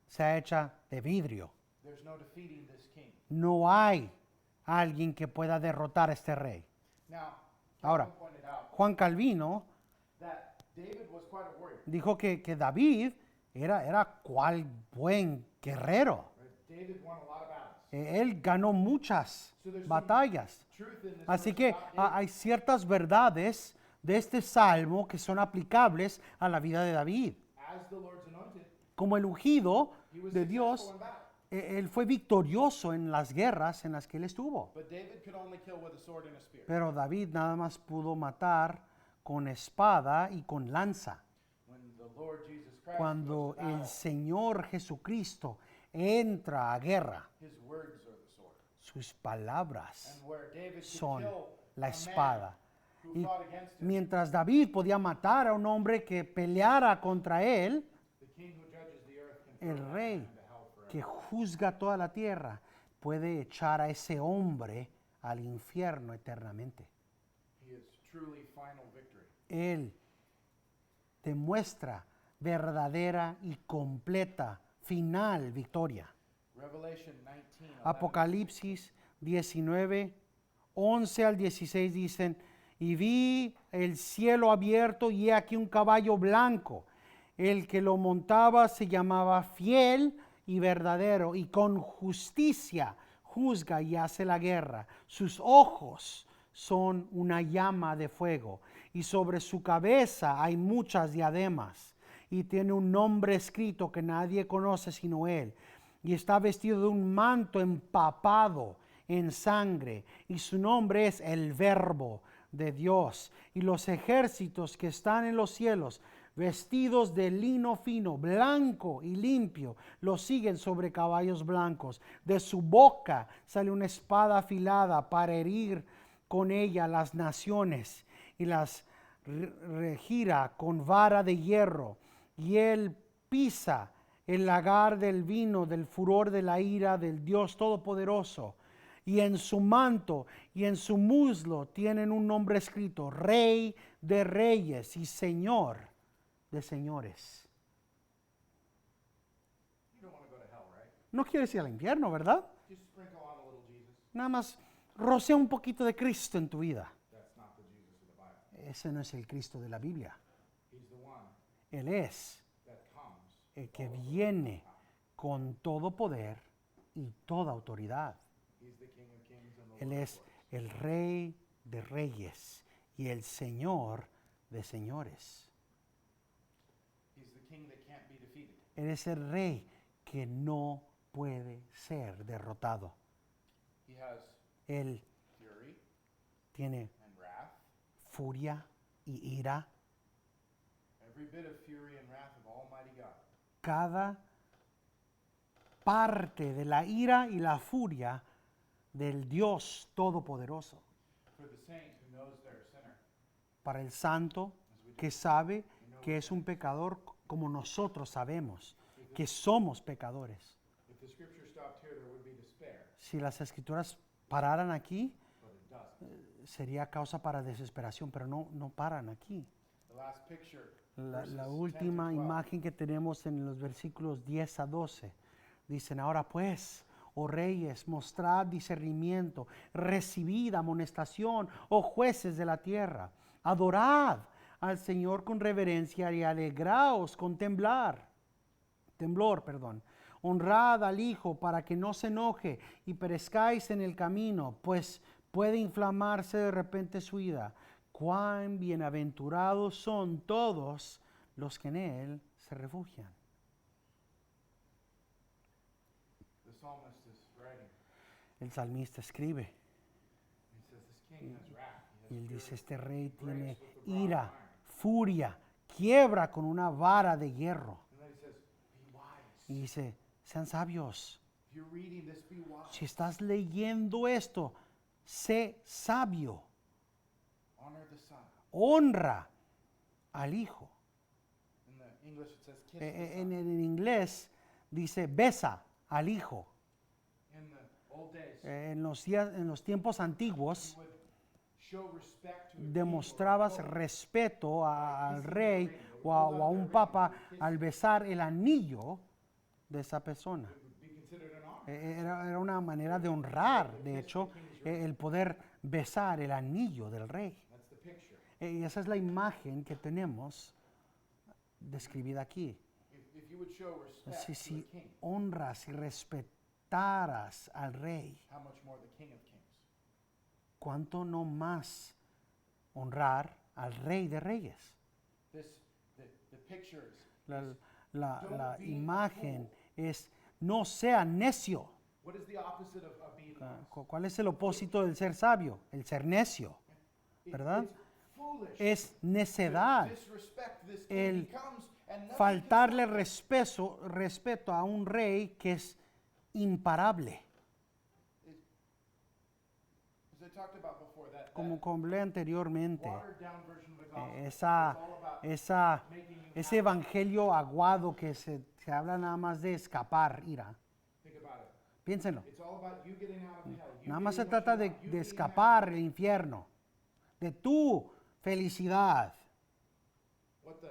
Speaker 1: sea hecha de vidrio.
Speaker 2: There's no defeating this king.
Speaker 1: No hay alguien que pueda derrotar a este rey.
Speaker 2: Now,
Speaker 1: Ahora,
Speaker 2: Calvin pointed out
Speaker 1: Juan Calvino
Speaker 2: that David was quite a warrior.
Speaker 1: dijo que David era cual buen guerrero.
Speaker 2: Right? David won a lot of battles.
Speaker 1: Él ganó muchas
Speaker 2: So there's some
Speaker 1: batallas.
Speaker 2: truth in this
Speaker 1: Así
Speaker 2: verse
Speaker 1: que
Speaker 2: about David.
Speaker 1: hay ciertas verdades de este salmo que son aplicables a la vida de David.
Speaker 2: As the Lord's anointed,
Speaker 1: Como el ungido
Speaker 2: he was
Speaker 1: de
Speaker 2: successful
Speaker 1: Dios,
Speaker 2: in battle.
Speaker 1: él fue victorioso en las guerras en las que él estuvo.
Speaker 2: But David could only kill with a sword and a spear.
Speaker 1: Pero David nada más pudo matar con espada y con lanza.
Speaker 2: When the Lord Jesus Christ
Speaker 1: Cuando
Speaker 2: goes to
Speaker 1: el
Speaker 2: battle,
Speaker 1: Señor Jesucristo entra a guerra,
Speaker 2: his words are the sword.
Speaker 1: sus palabras
Speaker 2: And where David could
Speaker 1: son
Speaker 2: kill
Speaker 1: la
Speaker 2: a
Speaker 1: espada.
Speaker 2: man who
Speaker 1: Y
Speaker 2: fought against him,
Speaker 1: mientras David podía matar a un hombre que peleara contra él,
Speaker 2: the king who judges the earth can
Speaker 1: el
Speaker 2: throw that
Speaker 1: rey
Speaker 2: man into hell forever.
Speaker 1: que juzga toda la tierra puede echar a ese hombre al infierno eternamente.
Speaker 2: He is truly final victory.
Speaker 1: Él demuestra verdadera y completa final victoria.
Speaker 2: Revelation 19, 11.
Speaker 1: Apocalipsis 19, 11 al 16 dicen, y vi el cielo abierto y he aquí un caballo blanco. El que lo montaba se llamaba Fiel y Verdadero, y con justicia juzga y hace la guerra. Sus ojos son una llama de fuego, y sobre su cabeza hay muchas diademas, y tiene un nombre escrito que nadie conoce sino él, y está vestido de un manto empapado en sangre, y su nombre es el Verbo de Dios. Y los ejércitos que están en los cielos, vestidos de lino fino, blanco y limpio, lo siguen sobre caballos blancos. De su boca sale una espada afilada para herir con ella las naciones, y las regira con vara de hierro. Y él pisa el lagar del vino del furor de la ira del Dios Todopoderoso. Y en su manto y en su muslo tienen un nombre escrito: Rey de Reyes y Señor de Señores.
Speaker 2: You don't want to go to hell, right?
Speaker 1: No quieres ir al infierno, ¿verdad?
Speaker 2: Just sprinkle on a little Jesus.
Speaker 1: Nada más rocea un poquito de Cristo en tu vida.
Speaker 2: That's not the Jesus of the Bible.
Speaker 1: Ese no es el Cristo de la Biblia.
Speaker 2: He's the one
Speaker 1: Él es
Speaker 2: that comes.
Speaker 1: el que viene con todo poder y toda autoridad.
Speaker 2: He's the King of Kings and the
Speaker 1: Él
Speaker 2: Lord of
Speaker 1: es
Speaker 2: Lords.
Speaker 1: el Rey de Reyes y el Señor de Señores.
Speaker 2: He's the king that can't be defeated.
Speaker 1: Él es el Rey que no puede ser derrotado.
Speaker 2: He has
Speaker 1: Él
Speaker 2: fury
Speaker 1: tiene
Speaker 2: and wrath.
Speaker 1: furia y ira.
Speaker 2: Every bit of fury and wrath of Almighty God.
Speaker 1: Cada parte de la ira y la furia del Dios Todopoderoso.
Speaker 2: For the saint who knows they're a sinner,
Speaker 1: Para el santo que sabe que es un pecador, como nosotros sabemos que somos pecadores.
Speaker 2: if the scripture stopped here, there would be despair,
Speaker 1: Si las escrituras pararan aquí,
Speaker 2: but it doesn't.
Speaker 1: sería causa para desesperación, pero no paran aquí.
Speaker 2: The last picture,
Speaker 1: La
Speaker 2: verses 10 to
Speaker 1: última
Speaker 2: 12.
Speaker 1: imagen que tenemos en los versículos 10 a 12, dicen: ahora pues, oh reyes, mostrad discernimiento, recibid amonestación, oh jueces de la tierra, adorad al Señor con reverencia y alegraos con temblor, honrad al Hijo para que no se enoje y perezcáis en el camino, pues puede inflamarse de repente su ira. Cuán bienaventurados son todos los que en Él se refugian.
Speaker 2: The psalmist is writing.
Speaker 1: El salmista escribe
Speaker 2: He says, this king has wrath.
Speaker 1: y
Speaker 2: He has
Speaker 1: él
Speaker 2: fury.
Speaker 1: dice: este rey tiene
Speaker 2: Breaks with the rod of
Speaker 1: ira,
Speaker 2: iron.
Speaker 1: furia, quiebra con una vara de hierro.
Speaker 2: And then he says, be wise.
Speaker 1: Y dice: sean sabios.
Speaker 2: If you're reading this, be wise.
Speaker 1: Si estás leyendo esto, sé sabio.
Speaker 2: Honor the son.
Speaker 1: Honra al Hijo.
Speaker 2: In the English, it says kiss the
Speaker 1: En,
Speaker 2: son.
Speaker 1: en inglés dice: besa al Hijo.
Speaker 2: In the old days,
Speaker 1: En los tiempos antiguos
Speaker 2: you would show respect to a king or a
Speaker 1: demostrabas
Speaker 2: pope.
Speaker 1: respeto al rey o a un papa al besar el anillo de esa persona.
Speaker 2: It would be considered an honor.
Speaker 1: Era una manera de honrar, de hecho, el poder besar el anillo del rey.
Speaker 2: That's the picture.
Speaker 1: Y esa es la imagen que tenemos describida aquí.
Speaker 2: If you would show respect
Speaker 1: Si,
Speaker 2: to
Speaker 1: si
Speaker 2: a king,
Speaker 1: honras y respetaras al rey,
Speaker 2: how much more the King of Kings?
Speaker 1: ¿cuánto no más honrar al Rey de Reyes?
Speaker 2: This, the picture is,
Speaker 1: La imagen es: no sea necio.
Speaker 2: what is the opposite of being wise?
Speaker 1: ¿Cuál es el opósito del ser sabio? El ser necio, ¿verdad?
Speaker 2: It's foolish
Speaker 1: Es
Speaker 2: to
Speaker 1: necedad
Speaker 2: disrespect this
Speaker 1: el
Speaker 2: king. He comes and nothing can
Speaker 1: faltarle
Speaker 2: stop him.
Speaker 1: respeto a un rey que es imparable.
Speaker 2: As I talked about before, that
Speaker 1: Como hablé anteriormente,
Speaker 2: watered down version of the gospel is
Speaker 1: esa,
Speaker 2: all about
Speaker 1: esa,
Speaker 2: making you
Speaker 1: ese
Speaker 2: happy.
Speaker 1: evangelio aguado que se habla nada más de escapar ira.
Speaker 2: Think about it.
Speaker 1: Piénsenlo.
Speaker 2: It's all about you getting out of hell. You
Speaker 1: Nada más se
Speaker 2: getting what
Speaker 1: trata
Speaker 2: you
Speaker 1: de,
Speaker 2: want, you
Speaker 1: de
Speaker 2: being
Speaker 1: escapar
Speaker 2: happy.
Speaker 1: del infierno, de tu felicidad.
Speaker 2: What the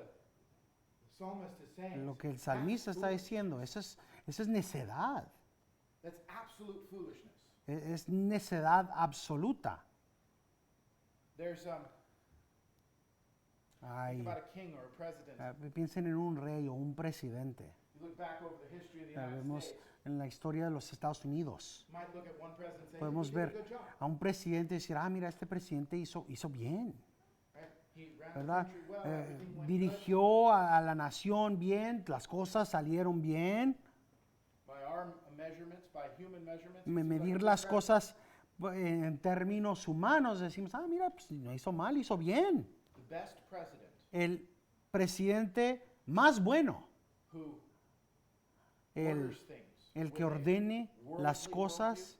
Speaker 2: psalmist is saying
Speaker 1: Lo
Speaker 2: is,
Speaker 1: que el
Speaker 2: that's
Speaker 1: salmista está
Speaker 2: foolish.
Speaker 1: diciendo, esa es necedad.
Speaker 2: That's absolute foolishness.
Speaker 1: Es necedad absoluta.
Speaker 2: There's think
Speaker 1: Ay,
Speaker 2: about a king or a president.
Speaker 1: piensen en un rey o un presidente.
Speaker 2: You look back over the history of the United
Speaker 1: Vemos
Speaker 2: States.
Speaker 1: en la historia de los Estados Unidos.
Speaker 2: You might look at one president and say,
Speaker 1: Podemos
Speaker 2: he did a
Speaker 1: ver
Speaker 2: good job.
Speaker 1: a un presidente y decir, mira, este presidente hizo bien,
Speaker 2: Right? He ran
Speaker 1: ¿verdad?
Speaker 2: the country well. Everything went good.
Speaker 1: Dirigió a la nación bien, las cosas salieron bien.
Speaker 2: By our measurements, by human measurements,
Speaker 1: Medir las cosas en términos humanos, decimos, mira, pues no hizo mal, hizo bien.
Speaker 2: the best president
Speaker 1: El presidente más bueno,
Speaker 2: who
Speaker 1: el,
Speaker 2: orders things
Speaker 1: el
Speaker 2: with
Speaker 1: que
Speaker 2: a
Speaker 1: ordene las
Speaker 2: worldly
Speaker 1: cosas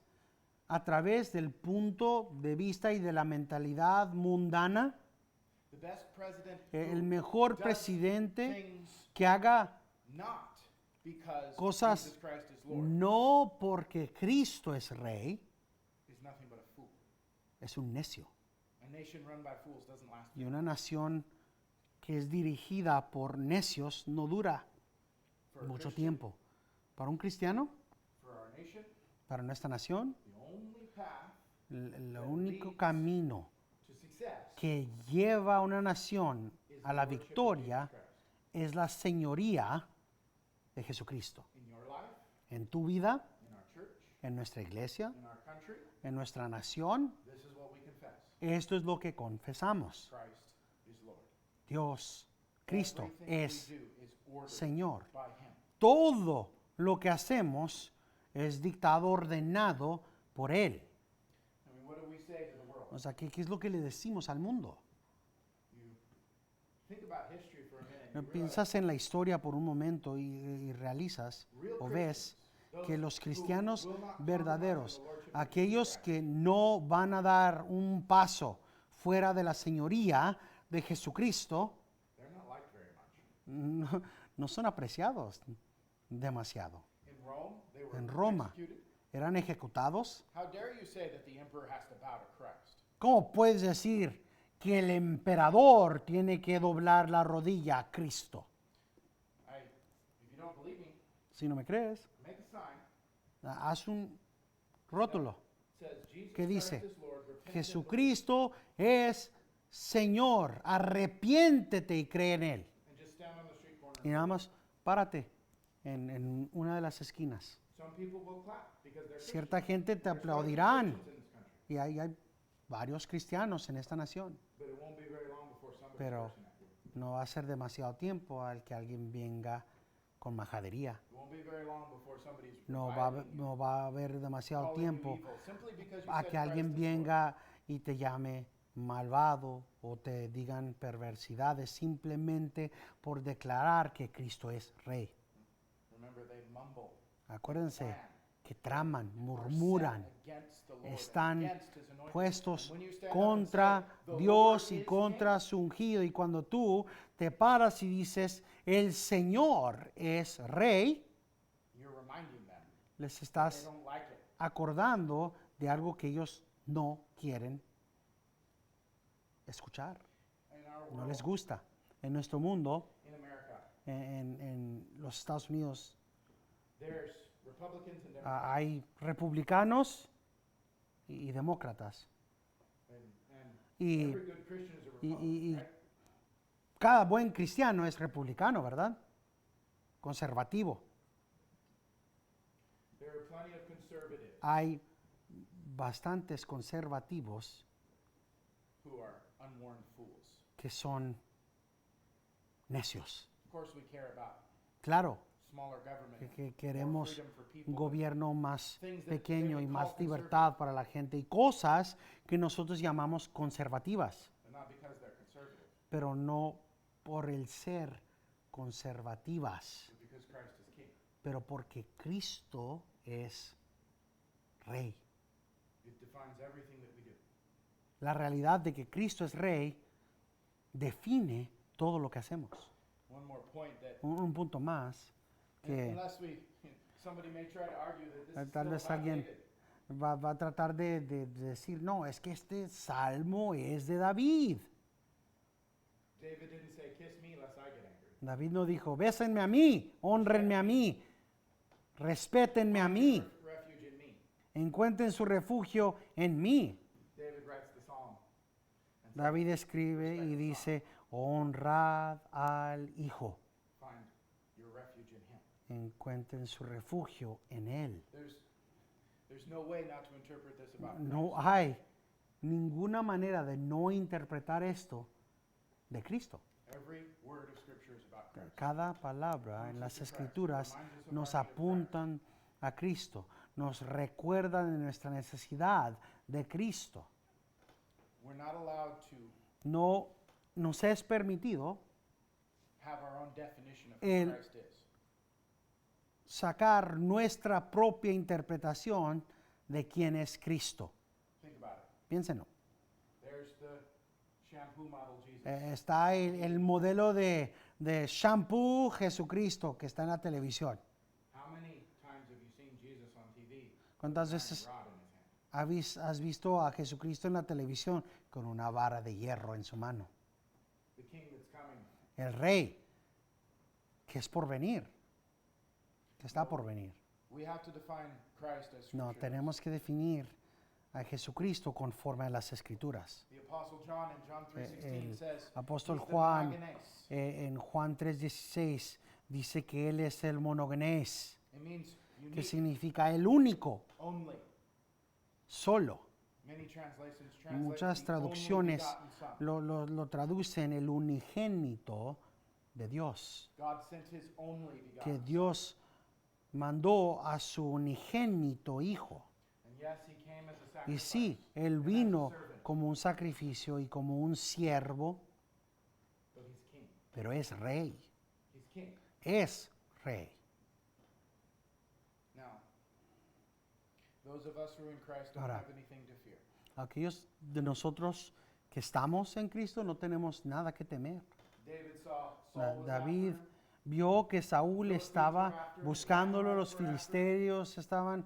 Speaker 1: a través del punto de vista y de la mentalidad mundana,
Speaker 2: the best president
Speaker 1: el
Speaker 2: who
Speaker 1: mejor
Speaker 2: does
Speaker 1: presidente
Speaker 2: things
Speaker 1: que haga
Speaker 2: not because
Speaker 1: cosas
Speaker 2: Jesus Christ is Lord
Speaker 1: no porque Cristo es rey,
Speaker 2: is nothing but a fool.
Speaker 1: es un necio.
Speaker 2: A nation run by fools doesn't last.
Speaker 1: Y una nación que es dirigida por necios no dura
Speaker 2: For a
Speaker 1: mucho
Speaker 2: Christian,
Speaker 1: tiempo. Para un cristiano,
Speaker 2: for our nation,
Speaker 1: para nuestra nación,
Speaker 2: the only path
Speaker 1: el único camino
Speaker 2: to success
Speaker 1: que lleva a una nación
Speaker 2: is
Speaker 1: a
Speaker 2: the
Speaker 1: la
Speaker 2: lordship of
Speaker 1: victoria
Speaker 2: Jesus Christ.
Speaker 1: es la señoría de Jesucristo.
Speaker 2: In your life,
Speaker 1: En tu vida,
Speaker 2: in our church,
Speaker 1: en nuestra iglesia,
Speaker 2: in our country,
Speaker 1: en nuestra nación,
Speaker 2: this is what we confess.
Speaker 1: esto es lo que confesamos.
Speaker 2: Christ is Lord.
Speaker 1: Dios, Cristo
Speaker 2: Everything
Speaker 1: es
Speaker 2: we do is ordered
Speaker 1: Señor.
Speaker 2: by Him.
Speaker 1: Todo lo que hacemos es dictado, ordenado por Él.
Speaker 2: I mean, what do we say to the world?
Speaker 1: O sea, ¿qué es lo que le decimos al mundo?
Speaker 2: You think about history for a minute.
Speaker 1: No
Speaker 2: And you realize
Speaker 1: piensas en la historia por un momento y realizas
Speaker 2: real
Speaker 1: o ves
Speaker 2: Christians,
Speaker 1: que
Speaker 2: those
Speaker 1: los
Speaker 2: who
Speaker 1: cristianos
Speaker 2: will not
Speaker 1: verdaderos,
Speaker 2: compromise the lordship of
Speaker 1: aquellos
Speaker 2: Jesus
Speaker 1: que no van a dar un paso fuera de la señoría de Jesucristo,
Speaker 2: Christ, they're not liked very much.
Speaker 1: no son apreciados demasiado.
Speaker 2: In Rome, they were
Speaker 1: En Roma.
Speaker 2: executed.
Speaker 1: Eran ejecutados.
Speaker 2: How dare you say that the emperor has to bow to Christ?
Speaker 1: ¿Cómo puedes decir que el emperador tiene que doblar la rodilla a Cristo?
Speaker 2: If you don't believe me,
Speaker 1: Si no me crees,
Speaker 2: make a sign.
Speaker 1: haz un rótulo
Speaker 2: It says Jesus
Speaker 1: que
Speaker 2: Christ
Speaker 1: dice,
Speaker 2: is Lord. Repent and believe.
Speaker 1: Jesucristo es Señor, arrepiéntete y cree en Él.
Speaker 2: And just stand on the street corner.
Speaker 1: Y nada más, párate en una de las esquinas.
Speaker 2: Some people will clap because they're
Speaker 1: Cierta
Speaker 2: Christians.
Speaker 1: gente te
Speaker 2: There's lots of
Speaker 1: aplaudirán.
Speaker 2: Christians in this country,
Speaker 1: Y hay varios cristianos en esta nación.
Speaker 2: but it won't be very long before somebody's
Speaker 1: Pero
Speaker 2: cursing at you.
Speaker 1: no va a ser demasiado tiempo al que alguien venga con majadería.
Speaker 2: It won't be very long before somebody's
Speaker 1: No va,
Speaker 2: reviling you,
Speaker 1: no va a haber demasiado
Speaker 2: calling you
Speaker 1: tiempo
Speaker 2: evil, simply because you
Speaker 1: a
Speaker 2: said
Speaker 1: que alguien
Speaker 2: Christ is Lord.
Speaker 1: venga y te llame malvado o te digan perversidades simplemente por declarar que Cristo es Rey.
Speaker 2: Remember, they mumble,
Speaker 1: Acuérdense
Speaker 2: plan,
Speaker 1: que traman,
Speaker 2: are
Speaker 1: murmuran,
Speaker 2: set against the Lord,
Speaker 1: están
Speaker 2: against His anointed.
Speaker 1: puestos
Speaker 2: And when you stand up and
Speaker 1: contra
Speaker 2: say, "The
Speaker 1: Dios
Speaker 2: Lord
Speaker 1: y
Speaker 2: is
Speaker 1: contra
Speaker 2: King",
Speaker 1: su ungido. Y cuando tú te paras y dices, el Señor es Rey,
Speaker 2: you're reminding them
Speaker 1: les
Speaker 2: they
Speaker 1: estás
Speaker 2: don't like it.
Speaker 1: acordando de algo que ellos no quieren escuchar,
Speaker 2: In our
Speaker 1: no
Speaker 2: world,
Speaker 1: les gusta. En nuestro mundo,
Speaker 2: in America,
Speaker 1: en los Estados Unidos,
Speaker 2: there's Republicans and Democrats.
Speaker 1: hay republicanos y demócratas.
Speaker 2: And
Speaker 1: Y,
Speaker 2: every good Christian is a
Speaker 1: y-
Speaker 2: Republican,
Speaker 1: y- y
Speaker 2: right?
Speaker 1: cada buen cristiano es republicano, ¿verdad? Conservativo.
Speaker 2: There are plenty of conservatives
Speaker 1: Hay bastantes conservativos
Speaker 2: who are unwarned fools.
Speaker 1: que son necios.
Speaker 2: Of course, we care about
Speaker 1: Claro
Speaker 2: smaller government,
Speaker 1: que
Speaker 2: more
Speaker 1: queremos
Speaker 2: freedom for people,
Speaker 1: un
Speaker 2: but
Speaker 1: gobierno más
Speaker 2: things that
Speaker 1: pequeño
Speaker 2: they
Speaker 1: y
Speaker 2: would
Speaker 1: más
Speaker 2: call
Speaker 1: libertad para la gente y cosas que nosotros llamamos conservativas,
Speaker 2: not because they're conservative,
Speaker 1: pero no por el ser conservativas,
Speaker 2: but because Christ is King.
Speaker 1: pero porque Cristo es Rey.
Speaker 2: It defines everything that we do.
Speaker 1: La realidad de que Cristo es Rey define todo lo que hacemos.
Speaker 2: One more point that,
Speaker 1: Un punto más que
Speaker 2: unless somebody may try to argue that this is
Speaker 1: tal
Speaker 2: still
Speaker 1: vez
Speaker 2: about
Speaker 1: alguien
Speaker 2: David.
Speaker 1: va a tratar de decir, no, es que este salmo es de David.
Speaker 2: David didn't say, "Kiss me lest I get angry."
Speaker 1: David no dijo, bésenme a mí, honrenme a mí, respétenme a mí.
Speaker 2: Refuge
Speaker 1: encuentren su refugio en mí.
Speaker 2: David writes the psalm. And
Speaker 1: David escribe y dice, honrad al Hijo,
Speaker 2: find your refuge in him.
Speaker 1: encuentren su refugio en Él.
Speaker 2: There's no way not to interpret this about
Speaker 1: No
Speaker 2: Christ.
Speaker 1: hay ninguna manera de no interpretar esto de Cristo.
Speaker 2: Every word of Scripture is about Christ.
Speaker 1: Cada palabra en las Escrituras nos apuntan a Cristo, nos recuerdan de nuestra necesidad de Cristo.
Speaker 2: We're not allowed to
Speaker 1: No nos es permitido
Speaker 2: have our own definition of
Speaker 1: El-
Speaker 2: who Christ is.
Speaker 1: sacar nuestra propia interpretación de quién es Cristo.
Speaker 2: Think about it.
Speaker 1: Piénsenlo.
Speaker 2: There's the shampoo model Jesus.
Speaker 1: Está el modelo de shampoo Jesucristo que está en la televisión.
Speaker 2: How many times have you seen Jesus on TV?
Speaker 1: ¿Cuántas
Speaker 2: With a
Speaker 1: veces
Speaker 2: rod in his hand?
Speaker 1: has visto a Jesucristo en la televisión con una vara de hierro en su mano?
Speaker 2: The king that's coming.
Speaker 1: El rey que es por venir, que está por venir.
Speaker 2: We have to define Christ as
Speaker 1: No,
Speaker 2: Scripture.
Speaker 1: tenemos que definir a Jesucristo conforme a las Escrituras.
Speaker 2: The Apostle John in John 3:16
Speaker 1: El
Speaker 2: says,
Speaker 1: apóstol
Speaker 2: he's the
Speaker 1: Juan
Speaker 2: monogenes.
Speaker 1: en Juan 3:16 dice que Él es el monogenes,
Speaker 2: It means
Speaker 1: que
Speaker 2: unique,
Speaker 1: significa el único,
Speaker 2: only.
Speaker 1: solo.
Speaker 2: Many translations translate
Speaker 1: Muchas
Speaker 2: the only
Speaker 1: traducciones
Speaker 2: begotten Son.
Speaker 1: lo traducen el unigénito de Dios,
Speaker 2: God sent his only
Speaker 1: que
Speaker 2: begotten
Speaker 1: Dios mandó a su unigénito Hijo.
Speaker 2: Son. And yes, he came as a
Speaker 1: Y
Speaker 2: sacrifice.
Speaker 1: sí, Él
Speaker 2: and as a
Speaker 1: vino
Speaker 2: servant,
Speaker 1: como un sacrificio y como un siervo,
Speaker 2: but he's king.
Speaker 1: pero es rey,
Speaker 2: He's king.
Speaker 1: es rey.
Speaker 2: Now, those of us who are in Christ don't
Speaker 1: Ahora.
Speaker 2: have anything to fear.
Speaker 1: Aquellos de nosotros que estamos en Cristo no tenemos nada que temer.
Speaker 2: David saw Saul was
Speaker 1: David
Speaker 2: after him.
Speaker 1: vio que Saúl estaba buscándolo, los filisteos estaban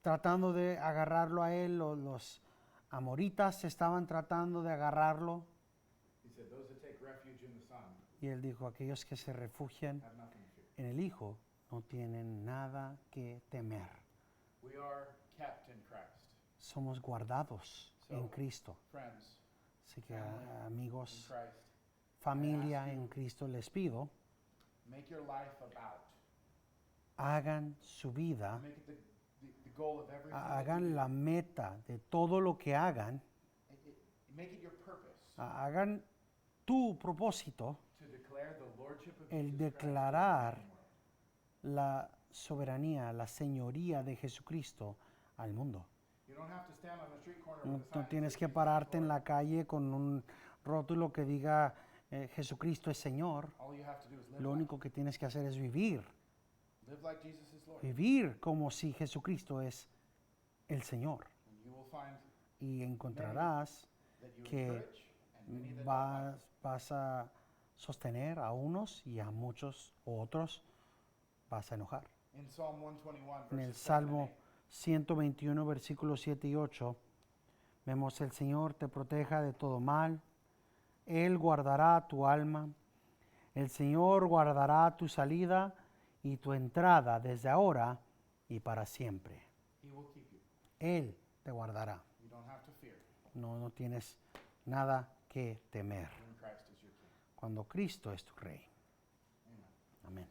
Speaker 1: tratando de agarrarlo a él, los amoritas estaban tratando de agarrarlo.
Speaker 2: He said, those that take refuge in the Son
Speaker 1: Y él dijo, aquellos que se refugian
Speaker 2: have nothing to fear.
Speaker 1: en el Hijo no tienen nada que temer.
Speaker 2: We are kept in Christ.
Speaker 1: Somos guardados en Cristo.
Speaker 2: Friends,
Speaker 1: Así que
Speaker 2: in
Speaker 1: amigos,
Speaker 2: Christ,
Speaker 1: familia en Cristo, les pido,
Speaker 2: make your life about.
Speaker 1: hagan su vida,
Speaker 2: Make it the goal of everything. that you
Speaker 1: hagan
Speaker 2: do.
Speaker 1: la meta de todo lo que hagan,
Speaker 2: Make it your purpose
Speaker 1: hagan tu propósito,
Speaker 2: to declare the lordship of
Speaker 1: el
Speaker 2: Jesus Christ
Speaker 1: declarar
Speaker 2: in the world.
Speaker 1: la soberanía, la señoría de Jesucristo al mundo.
Speaker 2: You don't have to stand on the street corner
Speaker 1: No,
Speaker 2: with a sign
Speaker 1: no
Speaker 2: that
Speaker 1: tienes
Speaker 2: says
Speaker 1: que
Speaker 2: Jesus is
Speaker 1: pararte en
Speaker 2: Lord.
Speaker 1: la calle con un rótulo que diga Jesucristo es Señor.
Speaker 2: All you have to do is live
Speaker 1: Lo único que tienes que hacer es vivir.
Speaker 2: live like Jesus is Lord.
Speaker 1: Vivir como si Jesucristo es el Señor.
Speaker 2: And you will find
Speaker 1: Y encontrarás
Speaker 2: that you
Speaker 1: que
Speaker 2: encourage and many that don't have.
Speaker 1: vas a sostener a unos y a muchos otros vas a enojar.
Speaker 2: In Psalm 121,
Speaker 1: En el
Speaker 2: verses 7 and
Speaker 1: Salmo
Speaker 2: 8,
Speaker 1: 121, versículos 7 y 8, vemos el Señor te proteja de todo mal, Él guardará tu alma, el Señor guardará tu salida y tu entrada desde ahora y para siempre.
Speaker 2: he will keep you.
Speaker 1: Él te guardará.
Speaker 2: You don't have to fear
Speaker 1: No tienes nada que temer
Speaker 2: when Christ is your king.
Speaker 1: cuando Cristo es tu Rey.
Speaker 2: Amen.
Speaker 1: Amén.